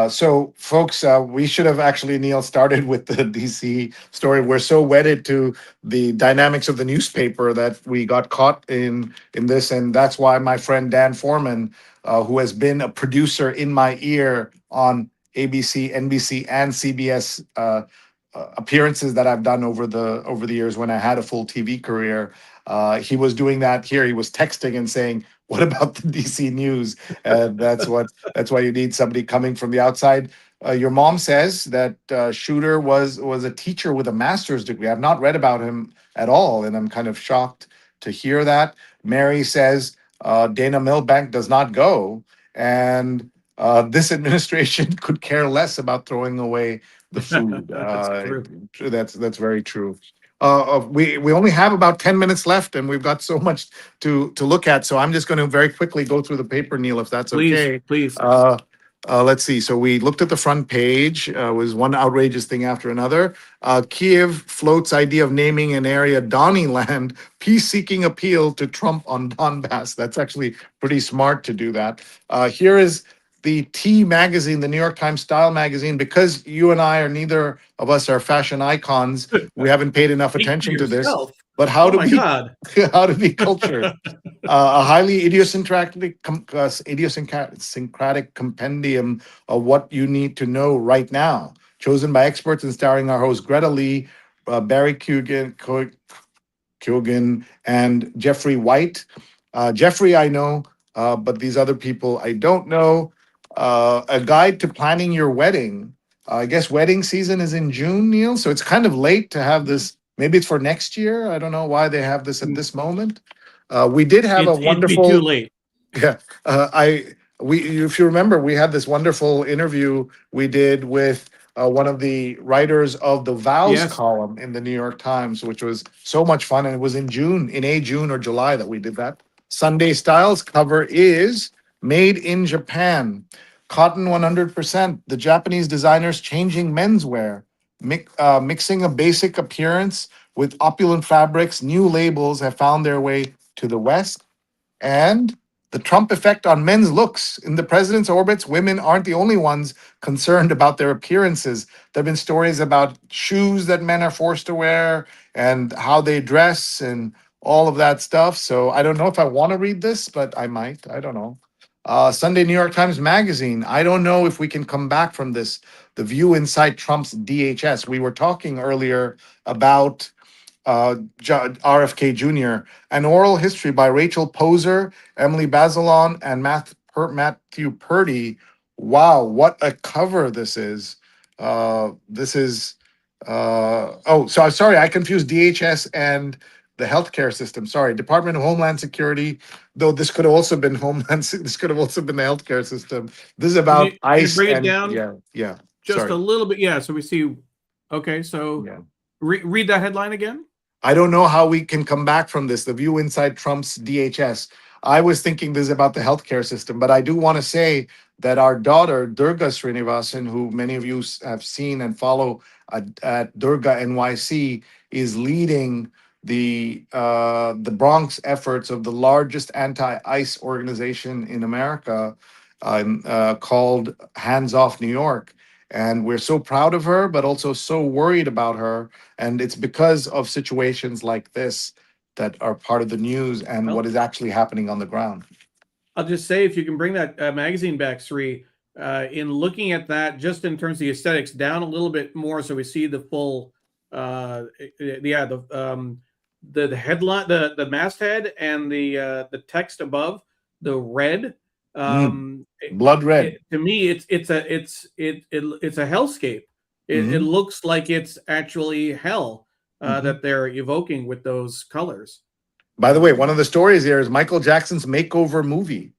So, folks, we should have actually, Neil, started with the DC story. We're so wedded to the dynamics of the newspaper that we got caught in this. And that's why my friend Dan Foreman, who has been a producer in my ear on ABC, NBC, and CBS appearances that I've done over the years when I had a full TV career, he was doing that here. He was texting and saying, what about the DC news? That's why you need somebody coming from the outside. Your mom says that Shooter was a teacher with a master's degree. I've not read about him at all, and I'm kind of shocked to hear that. Mary says Dana Milbank does not go, and this administration could care less about throwing away the food. That's true. That's very true. We only have about 10 minutes left, and we've got so much to look at. So I'm just going to very quickly go through the paper, Neil, if that's Please, okay. please. Let's see. So we looked at the front page. Was one outrageous thing after another. Kiev floats idea of naming an area Donnyland. Peace-seeking appeal to Trump on Donbass. That's actually pretty smart to do that. Here is the T magazine, the New York Times style magazine. Because you and I are neither of us are fashion icons, we haven't paid enough Speak for attention to this. yourself. But how Oh to my be God. how to be cultured. A highly idiosyncratic compendium of what you need to know right now, chosen by experts and starring our hosts Greta Lee, Barry Keoghan, and Jeffrey White. Jeffrey, I know, but these other people I don't know. A guide to planning your wedding. I guess wedding season is in June, Neil. So it's kind of late to have this. Maybe it's for next year. I don't know why they have this at this moment. We did have a It'd be too wonderful. late. Yeah, if you remember, we had this wonderful interview we did with one of the writers of the vows Yes. column in the New York Times, which was so much fun. And it was in June or July that we did that. Sunday Styles cover is made in Japan, cotton 100%. The Japanese designers changing menswear, mixing a basic appearance with opulent fabrics. New labels have found their way to the West. And the Trump effect on men's looks. In the president's orbits, women aren't the only ones concerned about their appearances. There have been stories about shoes that men are forced to wear and how they dress and all of that stuff. So I don't know if I want to read this, but I might. I don't know. Sunday New York Times Magazine. I don't know if we can come back from this. The view inside Trump's DHS. We were talking earlier about RFK Jr., an oral history by Rachel Poser, Emily Bazelon, and Matthew Purdy. Wow, what a cover this is. This is, so I'm sorry, I confused DHS and the healthcare system. Sorry, Department of Homeland Security, though this could have also been this could have also been the healthcare system. This is about Can you ICE bring it and down yeah. just Sorry. a little bit? Yeah. So we see. Okay. So Yeah. read that headline again. I don't know how we can come back from this. The view inside Trump's DHS. I was thinking this is about the healthcare system, but I do want to say that our daughter, Durga Srinivasan, who many of you have seen and follow at Durga NYC, is leading the Bronx efforts of the largest anti-ICE organization in America, called Hands Off New York. And we're so proud of her, but also so worried about her. And it's because of situations like this that are part of the news and Well, what is actually happening on the ground. I'll just say, if you can bring that magazine back, Sri, in looking at that, just in terms of the aesthetics, down a little bit more, so we see the full, the headline, the masthead, and the text above, the red. Blood red. To me, it's a hellscape. It looks like it's actually hell that they're evoking with those colors. By the way, one of the stories here is Michael Jackson's makeover movie.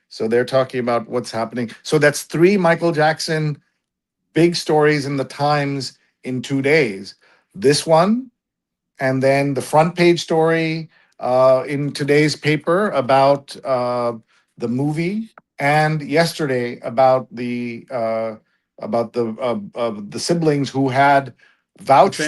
So they're talking about what's happening. So that's 3 Michael Jackson big stories in the Times in 2 days. This one, and then the front page story in today's paper about the movie, and yesterday about the siblings who had vouched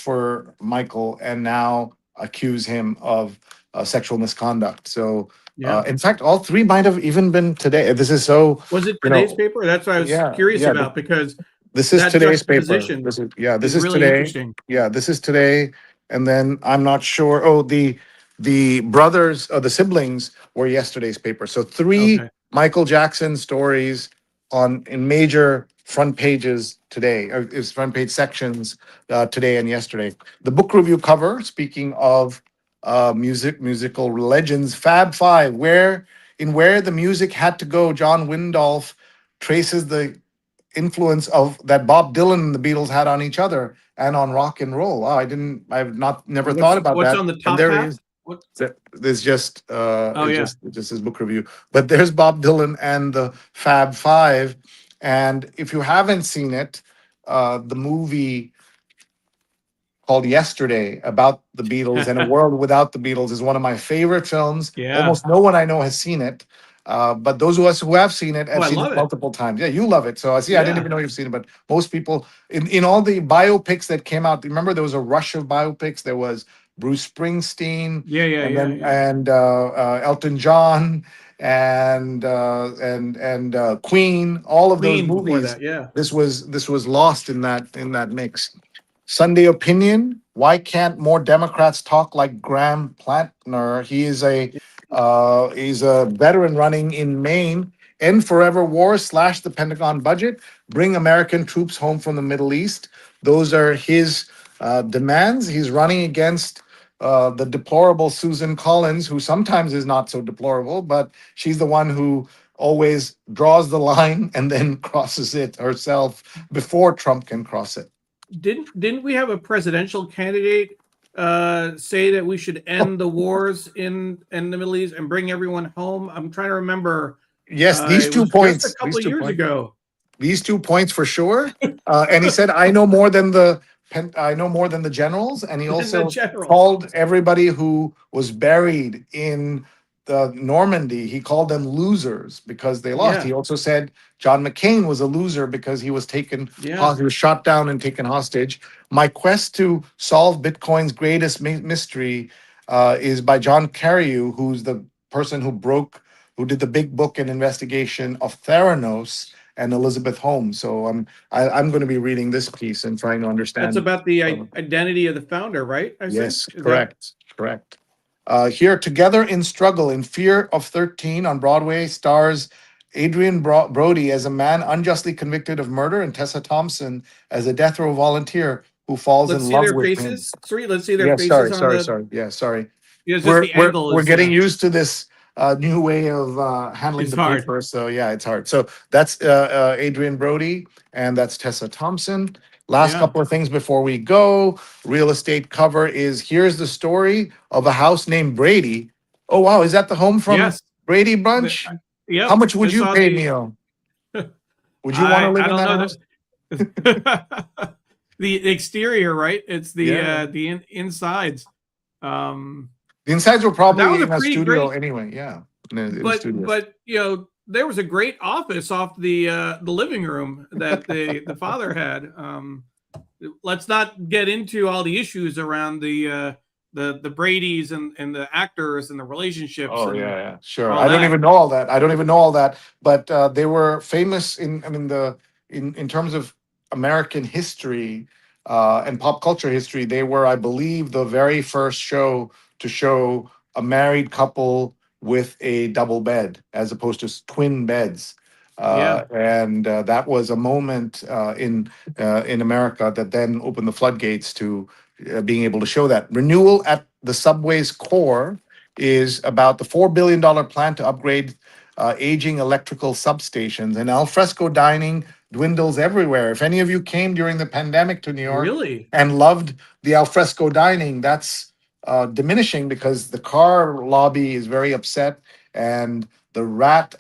for Michael and now accuse him of sexual misconduct. So Yeah. in fact, all 3 might have even been today. This is so. Was it today's paper? That's what I was curious about, because this is that today's paper. juxtaposition This is really today. interesting. Yeah, this is today. And then I'm not sure. Oh, the brothers or the siblings were yesterday's paper. So 3 Okay. Michael Jackson stories in major front pages today, or is front page sections today and yesterday. The book review cover, speaking of musical legends, Fab Five, where the music had to go, John Windolph traces the influence of that Bob Dylan and the Beatles had on each other and on rock and roll. Wow, never thought about what's that. on the top and there half? he is. What? There's just Oh, yeah. just his book review. But there's Bob Dylan and the Fab Five. And if you haven't seen it, the movie called Yesterday about the Beatles and a world without the Beatles is one of my favorite films. Yeah. Almost no one I know has seen it. But those of us who have seen it Oh, have I seen it love it. multiple times. Yeah, you love it. So I see, I didn't Yeah. even know you've seen it, but most people in all the biopics that came out, remember there was a rush of biopics. There was Bruce Springsteen Yeah. Yeah. and Yeah. then Yeah. Elton John and Queen, all of those Queen before movies. that. Yeah. This was lost in that mix. Sunday Opinion. Why can't more Democrats talk like Graham Plantner? He's a veteran running in Maine. End forever war, slash the Pentagon budget, bring American troops home from the Middle East. Those are his demands. He's running against the deplorable Susan Collins, who sometimes is not so deplorable, but she's the one who always draws the line and then crosses it herself before Trump can cross it. Didn't we have a presidential candidate say that we should end the wars in the Middle East and bring everyone home? I'm trying to remember. Yes, these It two was just a points. couple of years ago. These 2 points for sure. And he said, "I know more than I know more than the generals." And he In the also generals. called everybody who was buried in the Normandy. He called them losers because they lost. Yeah. He also said John McCain was a loser because he was Yeah. he was shot down and taken hostage. My quest to solve Bitcoin's greatest mystery is by John Carreyrou, who's the person who did the big book and investigation of Theranos and Elizabeth Holmes. So I'm going to be reading this piece and trying to That's understand. about the identity of the founder, right? I think. Yes, Is that correct. Here, Together in Struggle, in Fear of 13 on Broadway, stars Adrian Brody as a man unjustly convicted of murder and Tessa Thompson as a death row volunteer who falls let's in see love their with him. faces? Sri, let's see their Yeah, faces sorry, on sorry, the sorry. Yeah, sorry. it's just we're the we're angle we're is getting used to this new way of handling it's the hard. paper. So yeah, it's hard. So that's Adrian Brody and that's Tessa Thompson. Last Yeah. couple of things before we go. Real estate cover is here's the story of a house named Brady. Oh wow, is that the home from Yes. Brady Bunch? How Yep. much would Just you saw pay, the Neil? Would you want to live I in don't that know house? that the exterior, right? It's Yeah. the insides. The insides were But that probably was a in a pretty studio great. anyway. Yeah, in a But studio. there was a great office off the living room that the father had. Let's not get into all the issues around the Brady's and the actors and the relationships Oh and yeah, sure. all I don't that. even know all that. I don't even know all that. But they were famous in. I mean, in terms of American history and pop culture history, they were, I believe, the very first show to show a married couple with a double bed as opposed to twin beds. Yeah. And that was a moment in America that then opened the floodgates to being able to show that. Renewal at the subway's core is about the $4 billion plan to upgrade aging electrical substations. And alfresco dining dwindles everywhere. If any of you came during the pandemic to New York Really? and loved the alfresco dining, that's diminishing because the car lobby is very upset and the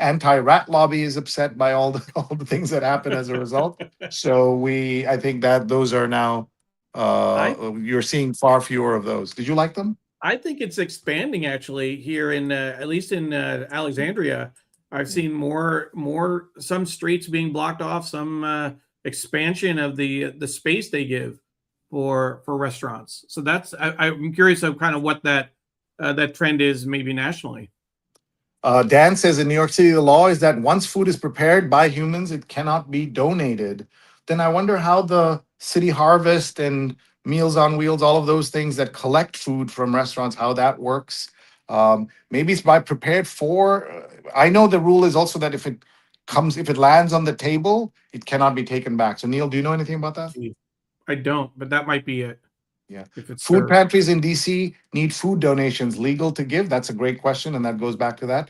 anti-rat lobby is upset by all the things that happen as a result. So I think that those are now I you're seeing far fewer of those. Did you like them? I think it's expanding actually here in at least in Alexandria. I've seen more some streets being blocked off, some expansion of the space they give for restaurants. So I'm curious of kind of what that trend is maybe nationally. Dan says in New York City, the law is that once food is prepared by humans, it cannot be donated. Then I wonder how the city harvest and Meals on Wheels, all of those things that collect food from restaurants, how that works. Maybe it's by prepared for. I know the rule is also that if it lands on the table, it cannot be taken back. So Neil, do you know anything about that? Gee, I don't, but that might be it. Yeah. If it's Food served. pantries in DC need food donations legal to give? That's a great question, and that goes back to that.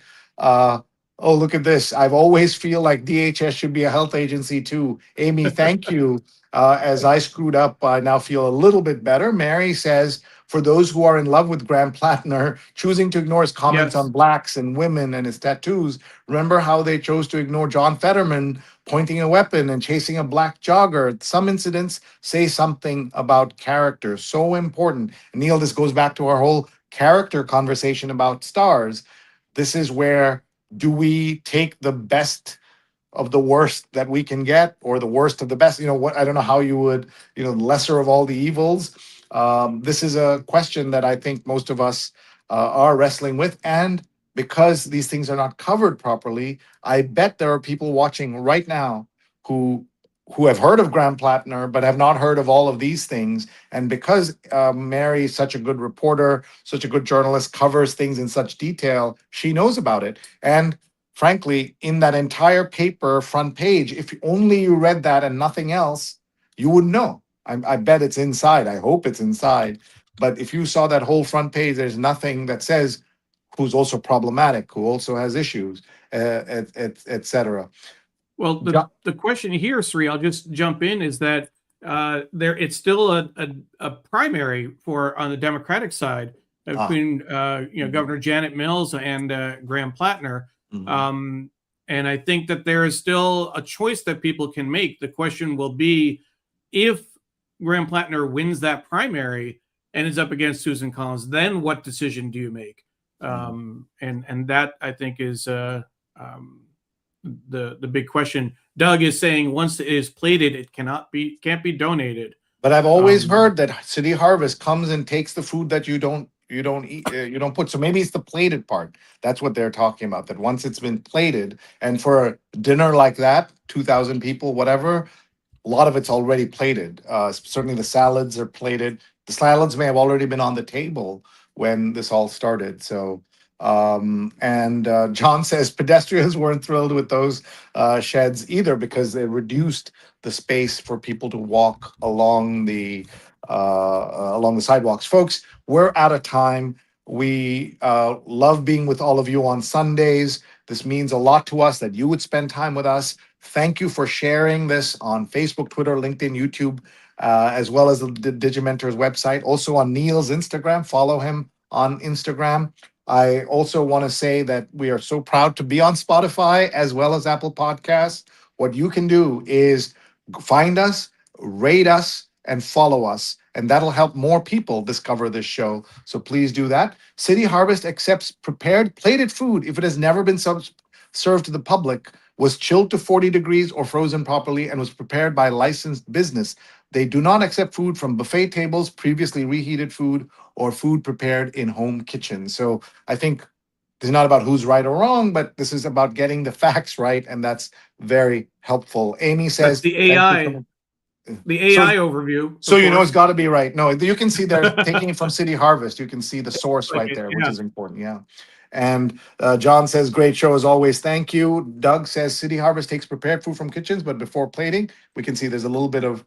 Oh, look at this. I've always feel like DHS should be a health agency too. Amy, thank you. As I screwed up, I now feel a little bit better. Mary says, for those who are in love with Graham Plattner, choosing to ignore his comments on Yes. blacks and women and his tattoos, remember how they chose to ignore John Fetterman pointing a weapon and chasing a black jogger. Some incidents say something about character. So important. And Neil, this goes back to our whole character conversation about stars. This is where, do we take the best of the worst that we can get, or the worst of the best? You know what? I don't know how you would, lesser of all the evils. This is a question that I think most of us are wrestling with. And because these things are not covered properly, I bet there are people watching right now who have heard of Graham Plattner but have not heard of all of these things. And because Mary is such a good reporter, such a good journalist, covers things in such detail, she knows about it. And frankly, in that entire paper front page, if only you read that and nothing else, you would know. I bet it's inside. I hope it's inside. But if you saw that whole front page, there's nothing that says who's also problematic, who also has issues, et cetera. Well, the question here, Sri, I'll just jump in, is that it's still a primary for on the Democratic side between Governor Janet Mills and Graham Plattner. Mhm. And I think that there is still a choice that people can make. The question will be, if Graham Plattner wins that primary and is up against Susan Collins, then what decision do you make? And that, I think, is the big question. Doug is saying once it is plated, it can't be donated. But I've always heard that City Harvest comes and takes the food that you don't eat, you don't put. So maybe it's the plated part. That's what they're talking about. That once it's been plated, and for a dinner like that, 2,000 people, whatever, a lot of it's already plated. Certainly the salads are plated. The salads may have already been on the table when this all started. So, and John says pedestrians weren't thrilled with those sheds either, because they reduced the space for people to walk along the sidewalks. Folks, we're out of time. We love being with all of you on Sundays. This means a lot to us that you would spend time with us. Thank you for sharing this on Facebook, Twitter, LinkedIn, YouTube, as well as the Digimentor's website. Also on Neil's Instagram. Follow him on Instagram. I also want to say that we are so proud to be on Spotify as well as Apple Podcasts. What you can do is find us, rate us, and follow us. And that'll help more people discover this show. So please do that. City Harvest accepts prepared plated food if it has never been served to the public, was chilled to 40 degrees or frozen properly, and was prepared by a licensed business. They do not accept food from buffet tables, previously reheated food, or food prepared in home kitchens. So I think this is not about who's right or wrong, but this is about getting the facts right, and that's very helpful. Amy That's says, the thank you AI. so much. The So, AI overview. so you know it's got to be right. No, you can see they're taking it from City Harvest. You can see the source Like right it, there, which yeah. is important. Yeah. And John says, great show as always. Thank you. Doug says, City Harvest takes prepared food from kitchens, but before plating, we can see there's a little bit of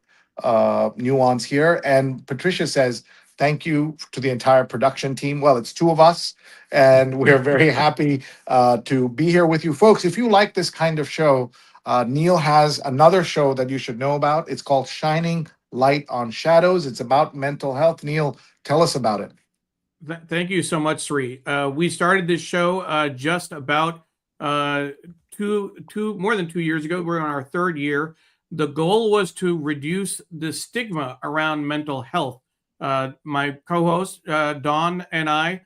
nuance here. And Patricia says, thank you to the entire production team. Well, it's two of us, and we're very happy to be here with you folks. If you like this kind of show, Neil has another show that you should know about. It's called Shining Light on Shadows. It's about mental health. Neil, tell us about it. Thank you so much, Sri. We started this show just about more than 2 years ago. We're on our third year. The goal was to reduce the stigma around mental health. My co-host Dawn and I,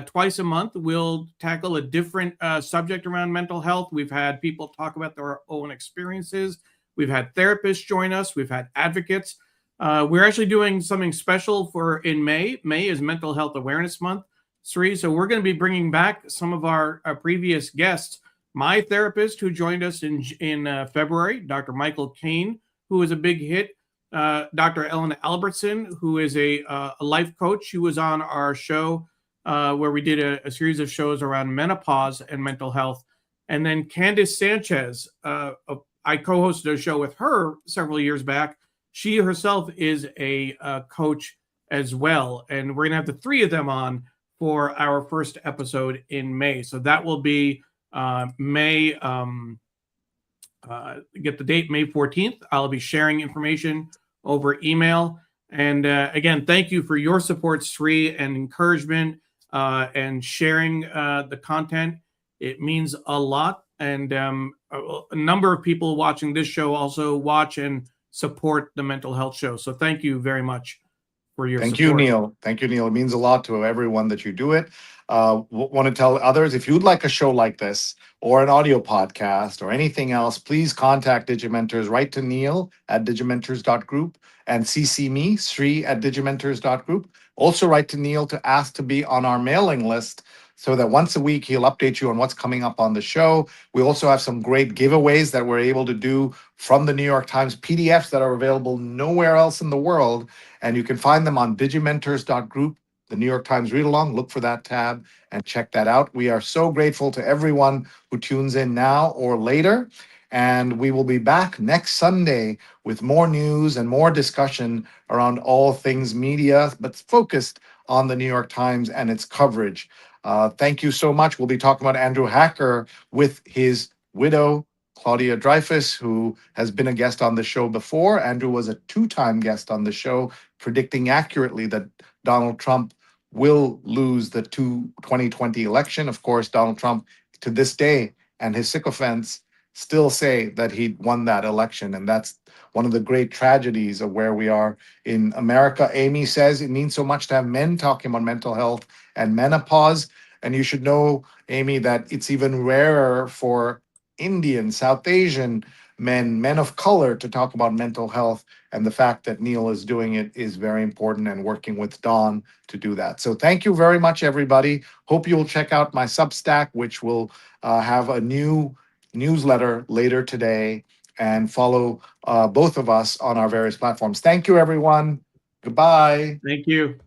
twice a month, will tackle a different subject around mental health. We've had people talk about their own experiences. We've had therapists join us. We've had advocates. We're actually doing something special for in May. May is Mental Health Awareness Month, Sri. So we're going to be bringing back some of our previous guests. My therapist who joined us in February, Dr. Michael Kane, who was a big hit. Dr. Ellen Albertson, who is a life coach, who was on our show where we did a series of shows around menopause and mental health. And then Candice Sanchez, I co-hosted a show with her several years back. She herself is a coach as well. And we're going to have the three of them on for our first episode in May. So that will be get the date, May 14th. I'll be sharing information over email. And again, thank you for your support, Sri, and encouragement and sharing the content. It means a lot. And a number of people watching this show also watch and support the mental health show. So thank you very much for your Thank support. you, Neil. Thank you, Neil. It means a lot to everyone that you do it. Want to tell others, if you'd like a show like this or an audio podcast or anything else, please contact Digimentors. Write to Neil at digimentors.group and CC me, Sri at digimentors.group. Also write to Neil to ask to be on our mailing list so that once a week he'll update you on what's coming up on the show. We also have some great giveaways that we're able to do from the New York Times, PDFs that are available nowhere else in the world. And you can find them on digimentors.group, the New York Times Read Along. Look for that tab and check that out. We are so grateful to everyone who tunes in now or later. And we will be back next Sunday with more news and more discussion around all things media, but focused on the New York Times and its coverage. Thank you so much. We'll be talking about Andrew Hacker with his widow, Claudia Dreyfus, who has been a guest on the show before. Andrew was a two-time guest on the show, predicting accurately that Donald Trump will lose the 2020 election. Of course, Donald Trump, to this day, and his sycophants still say that he won that election. And that's one of the great tragedies of where we are in America. Amy says it means so much to have men talking about mental health and menopause. And you should know, Amy, that it's even rarer for Indian, South Asian men of color to talk about mental health. And the fact that Neil is doing it is very important and working with Dawn to do that. So thank you very much, everybody. Hope you'll check out my Substack, which will have a new newsletter later today, and follow both of us on our various platforms. Thank you, everyone. Goodbye. Thank you.